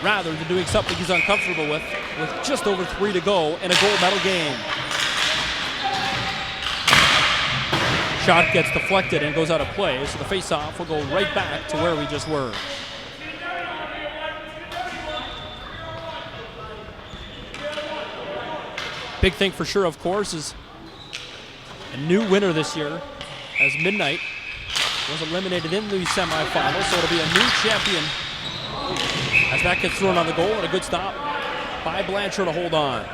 rather than doing something he's uncomfortable with just over 3 to go in a gold medal game. Shot gets deflected and goes out of play, so the face-off will go right back to where we just were. Big thing for sure, of course, is a new winner this year, as Midnight was eliminated in the semifinals, so it'll be a new champion as that gets thrown on the goal, and a good stop by Blanchard to hold on.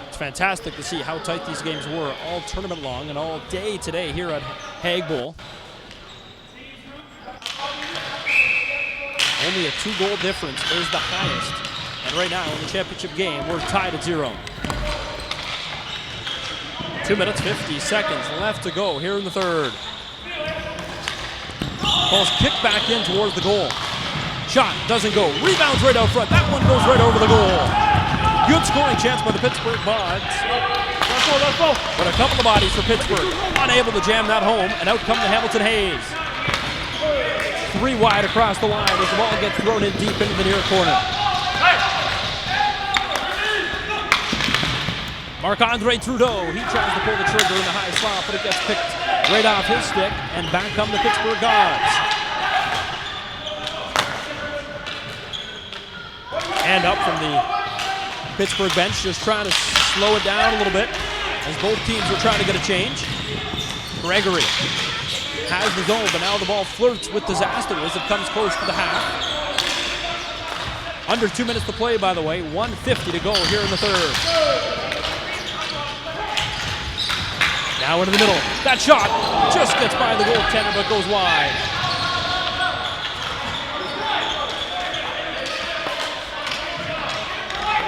It's fantastic to see how tight these games were all tournament long and all day today here at Haig Bowl. Only a 2-goal difference is the highest. And right now in the championship game, we're tied at 0. 2 minutes, 50 seconds left to go here in the third. Ball's kicked back in towards the goal. Shot doesn't go. Rebounds right out front. That one goes right over the goal. Good scoring chance by the Pittsburgh Gods. But a couple of bodies for Pittsburgh. Unable to jam that home, and out come the Hamilton Hayes. 3 wide across the line as the ball gets thrown in deep into the near corner. Marc-Andre Trudeau, he tries to pull the trigger in the high slot, but it gets picked right off his stick, and back come the Pittsburgh Gods. And up from the Pittsburgh bench, just trying to slow it down a little bit as both teams are trying to get a change. Gregory has the zone, but now the ball flirts with disaster as it comes close to the half. Under 2 minutes to play, by the way. 1:50 to go here in the third. Now into the middle. That shot just gets by the goaltender, but goes wide.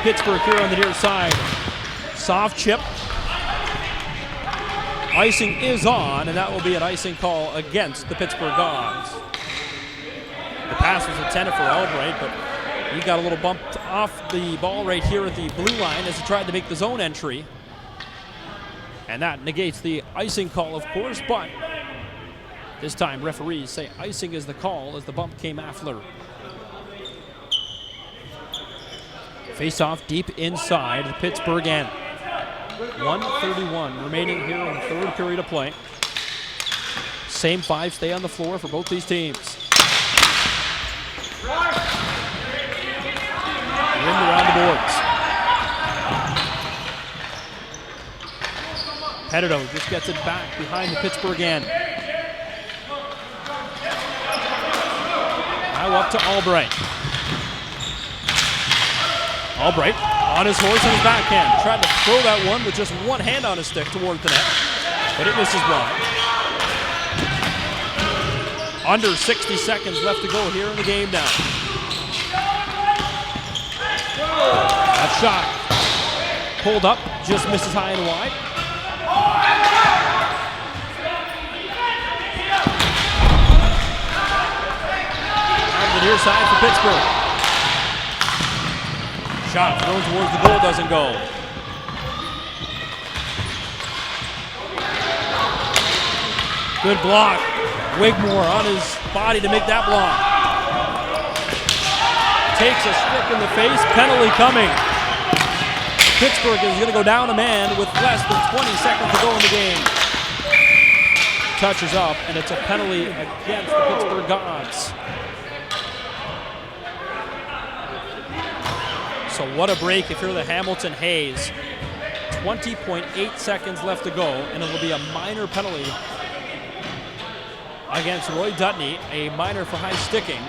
Pittsburgh here on the near side. Soft chip. Icing is on, and that will be an icing call against the Pittsburgh Gods. The pass was intended for Albright, but he got a little bumped off the ball right here at the blue line as he tried to make the zone entry. And that negates the icing call, of course, but this time referees say icing is the call as the bump came after. Face-off deep inside the Pittsburgh end. 1:31 remaining here in the third period of play. same 5 stay on the floor for both these teams. Wind around the boards. Petito just gets it back behind the Pittsburgh end. Now up to Albright. Albright on his horse and his backhand. Tried to throw that one with just one hand on his stick toward the net, but it misses wide. Under 60 seconds left to go here in the game now. That shot pulled up, just misses high and wide. On the near side for Pittsburgh. Shot thrown towards the goal, doesn't go. Good block. Wigmore on his body to make that block. Takes a stick in the face, penalty coming. Pittsburgh is going to go down a man with less than 20 seconds to go in the game. Touches up, and it's a penalty against the Pittsburgh Gods. So what a break if you're the Hamilton Hayes. 20.8 seconds left to go, and it will be a minor penalty against Roy Dutney, a minor for high sticking.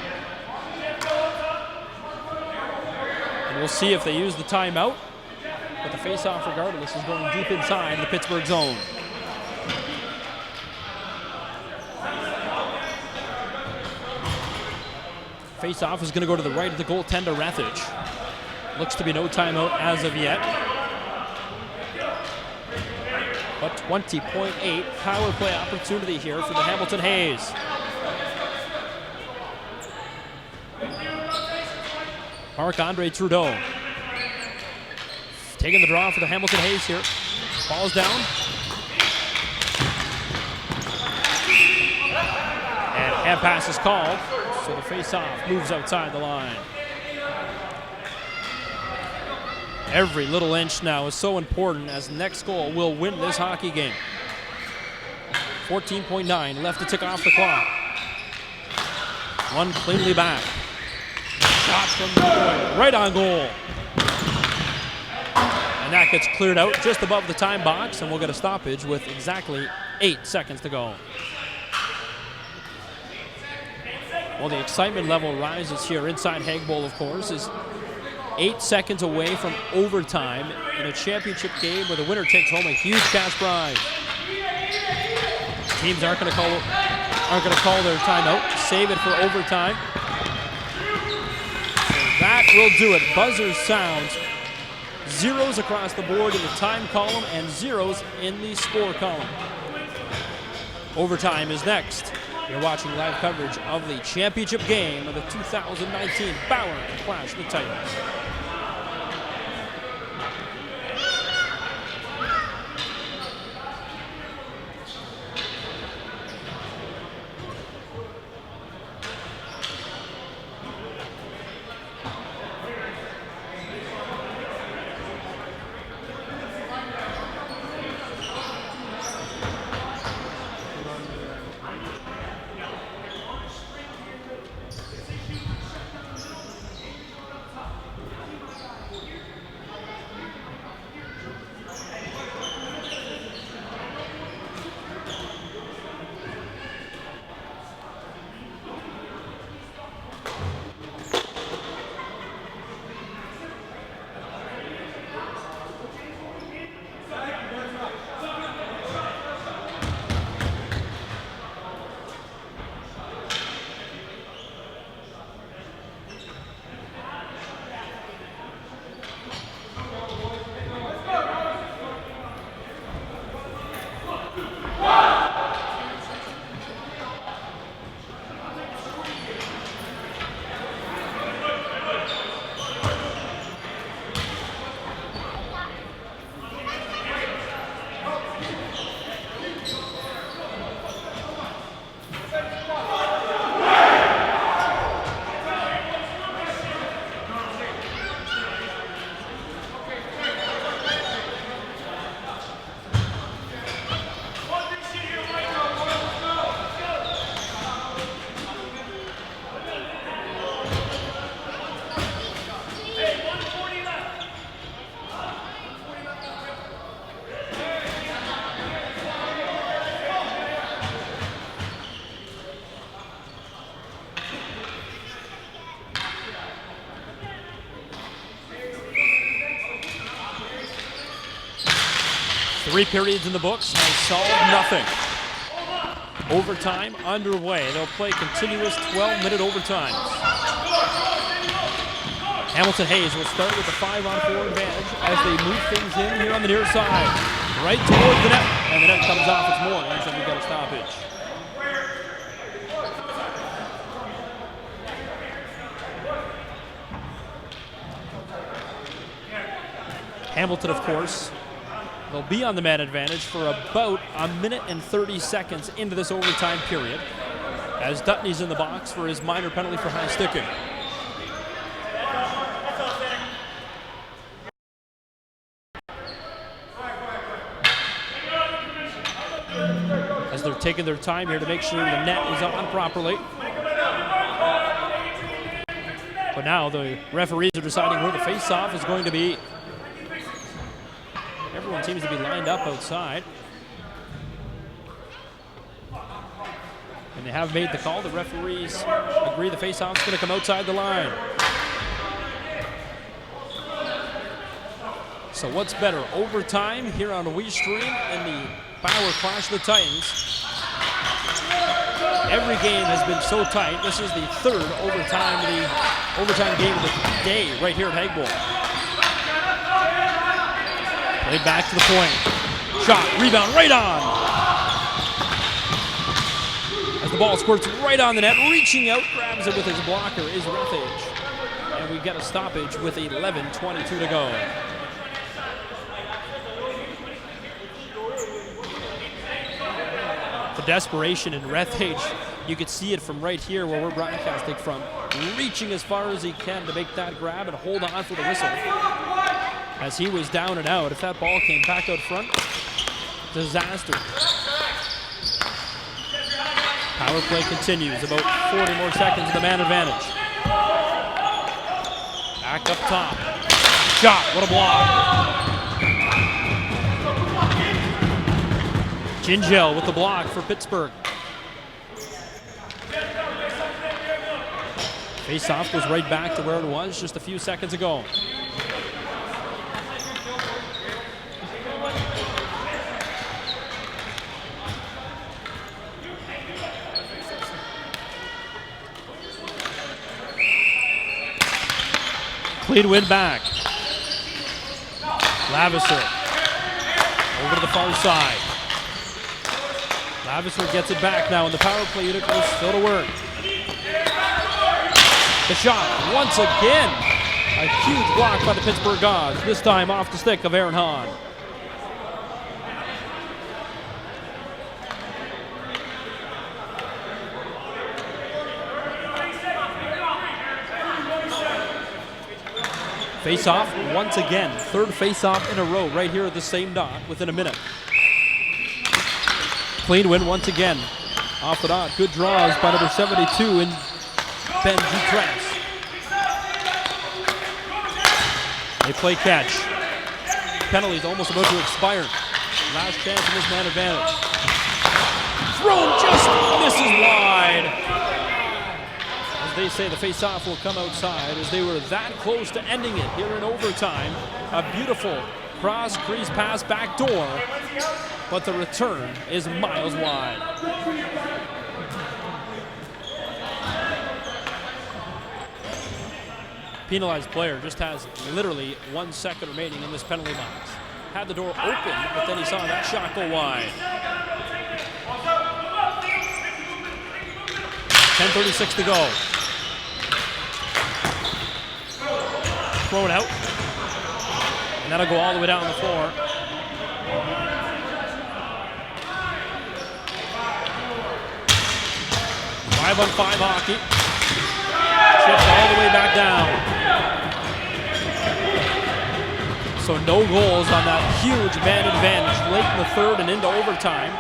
And we'll see if they use the timeout, but the face-off regardless is going deep inside the Pittsburgh zone. Face-off is going to go to the right of the goaltender, Rathage. Looks to be no timeout as of yet. But 20.8 power play opportunity here for the Hamilton Hayes. Marc-Andre Trudeau taking the draw for the Hamilton Hayes here. Ball's down. And hand pass is called, so the face-off moves outside the line. Every little inch now is so important, as the next goal will win this hockey game. 14.9 left to tick off the clock. One cleanly back. Shot from the point, right on goal. And that gets cleared out just above the time box, and we'll get a stoppage with exactly 8 seconds to go. Well, the excitement level rises here inside Haig Bowl, of course, is 8 seconds away from overtime in a championship game where the winner takes home a huge cash prize. Teams aren't going to call their timeout. Save it for overtime. So that will do it. Buzzer sounds. Zeros across the board in the time column and zeros in the score column. Overtime is next. You're watching live coverage of the championship game of the 2019 BAUER Clash of the Titans. 3 periods in the books has solved nothing. Overtime underway. They'll play continuous 12-minute overtimes. Hamilton Hayes will start with a 5-on-4 advantage as they move things in here on the near side. Right towards the net, and the net comes off its moorings, and we've got a stoppage. Hamilton, of course, will be on the man advantage for about a minute and 30 seconds into this overtime period, as Dutney's in the box for his minor penalty for high sticking. As they're taking their time here to make sure the net is on properly. But now the referees are deciding where the face-off is going to be. Everyone seems to be lined up outside. And they have made the call. The referees agree the face-off is going to come outside the line. So what's better, overtime here on WeeStream in the BAUER Clash of the Titans? Every game has been so tight. This is the third overtime game of the day right here at Haig Bowl. Played back to the point. Shot, rebound, right on. As the ball squirts right on the net, reaching out, grabs it with his blocker is Webpage. And we get a stoppage with 11:22 to go. The desperation in Webpage, you could see it from right here where we're broadcasting from, reaching as far as he can to make that grab and hold on for the whistle. As he was down and out, if that ball came back out front, disaster. Power play continues, about 40 more seconds of the man advantage. Back up top. Shot, what a block. Gingell with the block for Pittsburgh. Face-off goes right back to where it was just a few seconds ago. Clean win back. Lavisser over to the far side. Lavisser gets it back now, and the power play unit goes still to work. The shot, once again, a huge block by the Pittsburgh Gods, this time off the stick of Aaron Hahn. Face-off once again, third face-off in a row right here at the same dot within a minute. Clean win once again. Off the dot, good draws by number 72 in Ben Dutress. They play catch. Penalty's almost about to expire. Last chance in this man advantage. Thrown just misses wide. As they say, the face-off will come outside as they were that close to ending it here in overtime. A beautiful cross crease pass back door, but the return is miles wide. Penalized player just has literally 1 second remaining in this penalty box. Had the door open, but then he saw that shot go wide. 10:36 to go. Throw it out. And that'll go all the way down the floor. Five-on-5 hockey. Chips all the way back down. So no goals on that huge man advantage late in the third and into overtime.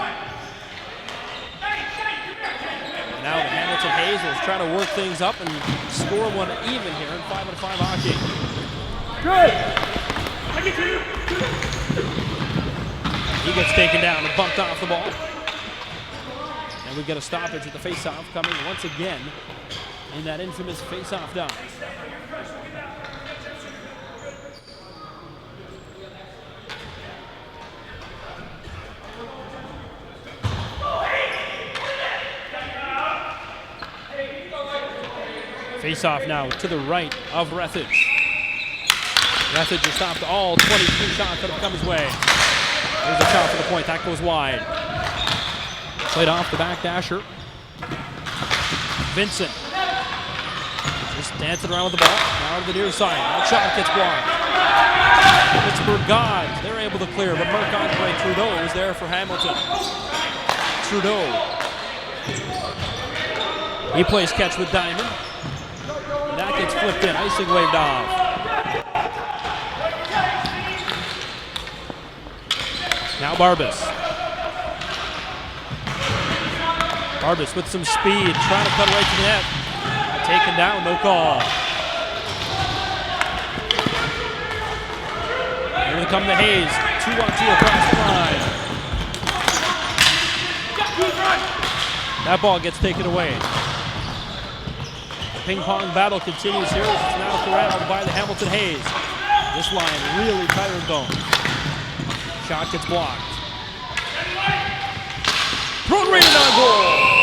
And now the Hamilton Hayes will try to work things up and score one even here in 5-on-5 hockey. Good. He gets taken down and bumped off the ball. And we get a stoppage at the face-off coming once again in that infamous face-off down. Face off now to the right of Rethage. Rethage has stopped all 22 shots that have come his way. There's a shot for the point. That goes wide. Played off the back dasher. Vincent just dancing around with the ball. Now to the near side. That shot gets blocked. Pittsburgh Gods, they're able to clear, but Marc-Andre Trudeau is there for Hamilton. Trudeau. He plays catch with Diamond. And that gets flipped in. Icing waved off. Now Barbas. Barbas with some speed, trying to cut right to the net. Taken down, no call. Here they come to Hayes. 2-on-2 across the line. That ball gets taken away. The ping pong battle continues here. It's now corralled by the Hamilton Hayes. This line really tired though. Shot gets blocked. Thrown right in on goal.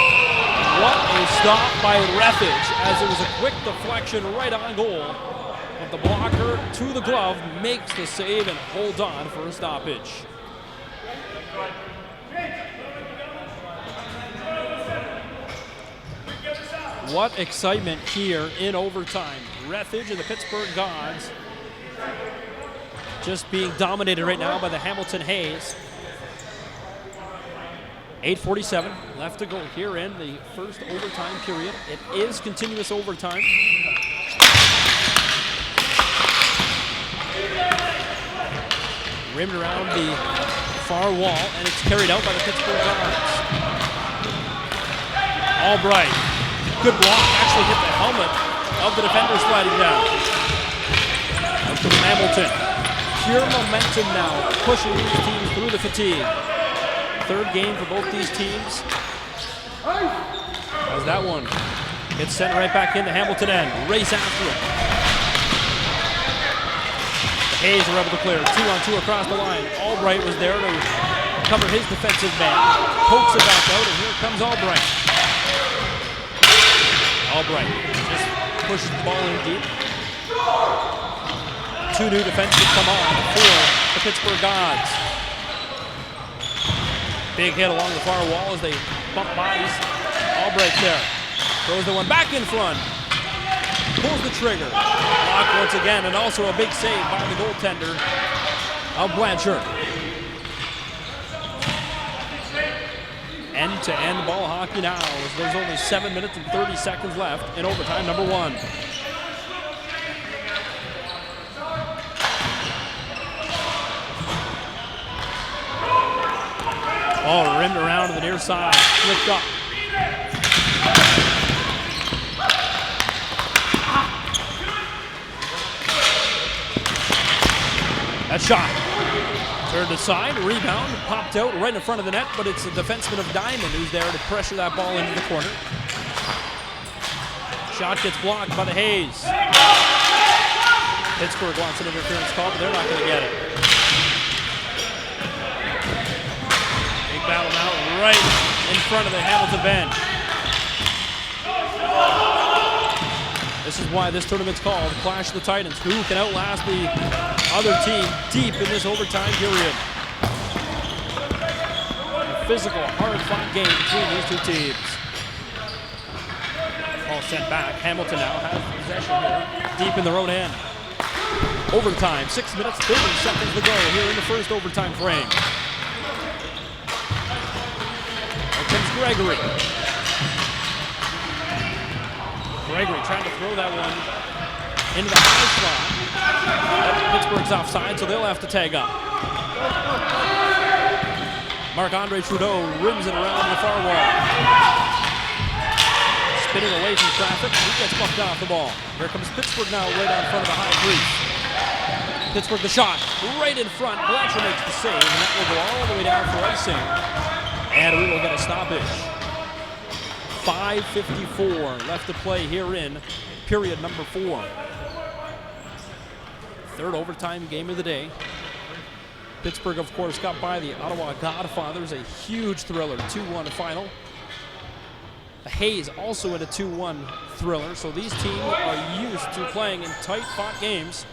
What a stop by Rethage, as it was a quick deflection right on goal. But the blocker to the glove makes the save and holds on for a stoppage. What excitement here in overtime. Rethage and the Pittsburgh Gods just being dominated right now by the Hamilton Hayes. 8:47 left to go here in the first overtime period. It is continuous overtime. Rimmed around the far wall, and it's carried out by the Pittsburgh Gods. Albright, good block, actually hit the helmet of the defender sliding down. Up to Hamilton. Pure momentum now, pushing these teams through the fatigue. Third game for both these teams. As that one gets sent right back into Hamilton end. Race after it. The Hayes are able to clear. 2-on-2 across the line. Albright was there to cover his defensive man. Pokes it back out, and here comes Albright. Albright just pushes the ball in deep. Two new defensemen come on for the Pittsburgh Gods. Big hit along the far wall as they bump bodies. Albright there. Throws the one back in front. Pulls the trigger. Blocked once again, and also a big save by the goaltender of Blanchard. End-to-end ball hockey now, as there's only 7 minutes and 30 seconds left in overtime number one. Oh, rimmed around to the near side, flipped up. That shot turned aside, rebound, popped out right in front of the net, but it's the defenseman of Diamond who's there to pressure that ball into the corner. Shot gets blocked by the Hayes. Pittsburgh wants an interference call, but they're not going to get it. Battle now right in front of the Hamilton bench. This is why this tournament's called Clash of the Titans. Who can outlast the other team deep in this overtime period? A physical, hard-fought game between these two teams. Ball sent back. Hamilton now has possession here, deep in their own end. Overtime, 6 minutes, 30 seconds to go here in the first overtime frame. Gregory. Gregory trying to throw that one into the high slot. Pittsburgh's offside, so they'll have to tag up. Marc-Andre Trudeau rims it around the far wall. Spinning away from traffic, he gets bumped off the ball. Here comes Pittsburgh now right out in front of the high crease. Pittsburgh the shot, right in front. Blanchard makes the save, and that will go all the way down for icing. And we will get a stoppage. 5:54 left to play here in period number 4. Third overtime game of the day. Pittsburgh, of course, got by the Ottawa Godfathers, a huge thriller, 2-1 final. Hayes also in a 2-1 thriller, so these teams are used to playing in tight-fought games.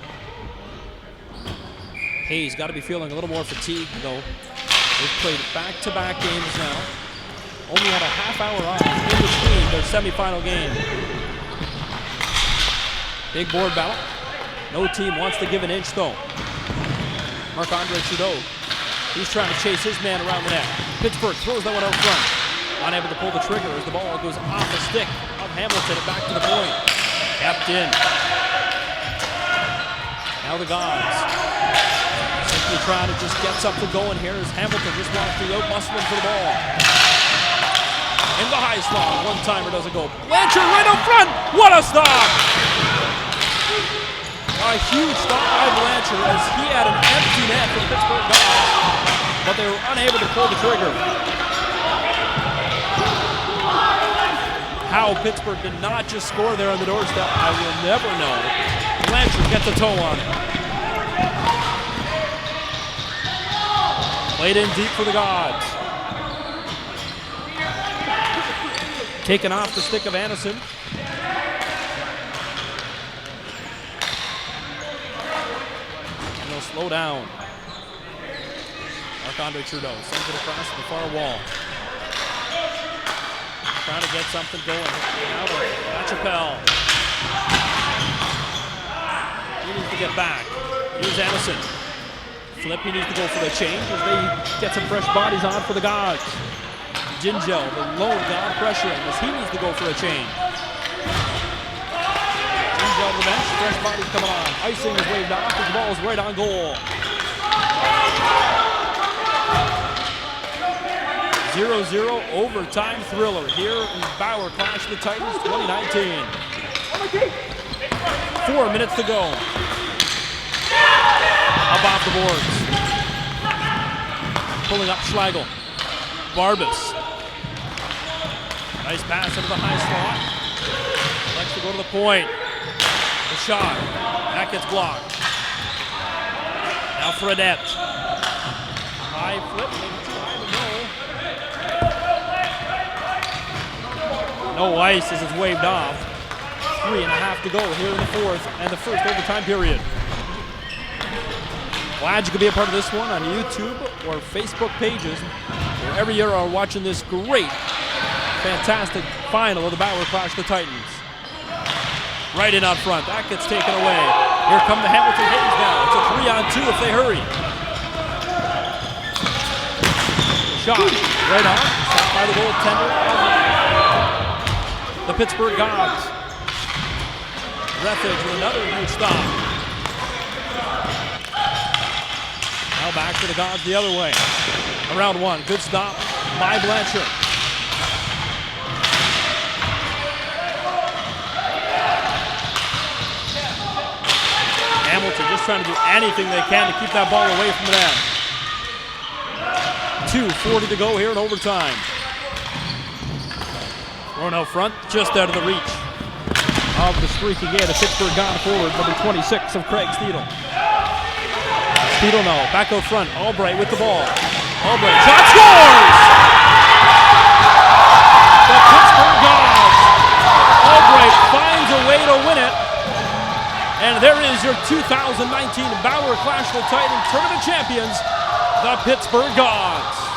Hayes got to be feeling a little more fatigued, though. They've played back-to-back games now. Only had a half hour off in between their semifinal game. Big board battle. No team wants to give an inch, though. Marc-Andre Trudeau, he's trying to chase his man around the net. Pittsburgh throws that one out front. Unable to pull the trigger as the ball goes off the stick of Hamilton and back to the point. Kept in. Now the Gods simply trying to just get something going here as Hamilton just wants to out-muscle him for the ball. In the high slot, one-timer doesn't go. Blanchard right up front! What a stop! A huge stop by Blanchard as he had an empty net for the Pittsburgh Gods, but they were unable to pull the trigger. How Pittsburgh did not just score there on the doorstep, I will never know. Blanchard gets a toe on it. Played in deep for the Gods. Taken off the stick of Anderson. And they'll slow down. Marc-Andre Trudeau sends it across the far wall. Trying to get something going. Now to LaChapelle. He needs to get back. Here's Anderson. Flip, he needs to go for the change as they get some fresh bodies on for the Gods. Gingell, the lone God pressuring as he needs to go for a change. Gingell to the bench, fresh bodies coming on. Icing is waved off as the ball is right on goal. 0-0 overtime thriller here in BAUER Clash of the Titans 2019. 4 minutes to go. Up off the boards. Pulling up Schlegel. Barbas. Nice pass into the high slot. Likes to go to the point. The shot. That gets blocked. Now Fredette. High flip. No ice as it's waved off. 3.5 to go here in the fourth and the first overtime period. Glad you could be a part of this one on YouTube or Facebook pages. Wherever you are watching this great, fantastic final of the BAUER Clash of the Titans. Right in out front. That gets taken away. Here come the Hamilton Hayes now. It's a 3-on-2 if they hurry. Shot right on. Stopped by the goaltender. The Pittsburgh Gods. Rethage with another huge stop. Now back to the Gods the other way. Around one. Good stop by Blanchard. Hamilton just trying to do anything they can to keep that ball away from the net. 2:40 to go here in overtime. Thrown out front, just out of the reach of the streaky game. The Pittsburgh gone forward, number 26 of Craig Steedle. Steedle now, back out front. Albright with the ball. Albright, shot scores! The Pittsburgh Gods. Albright finds a way to win it. And there is your 2019 BAUER Clash of the Titans Tournament champions, the Pittsburgh Gods.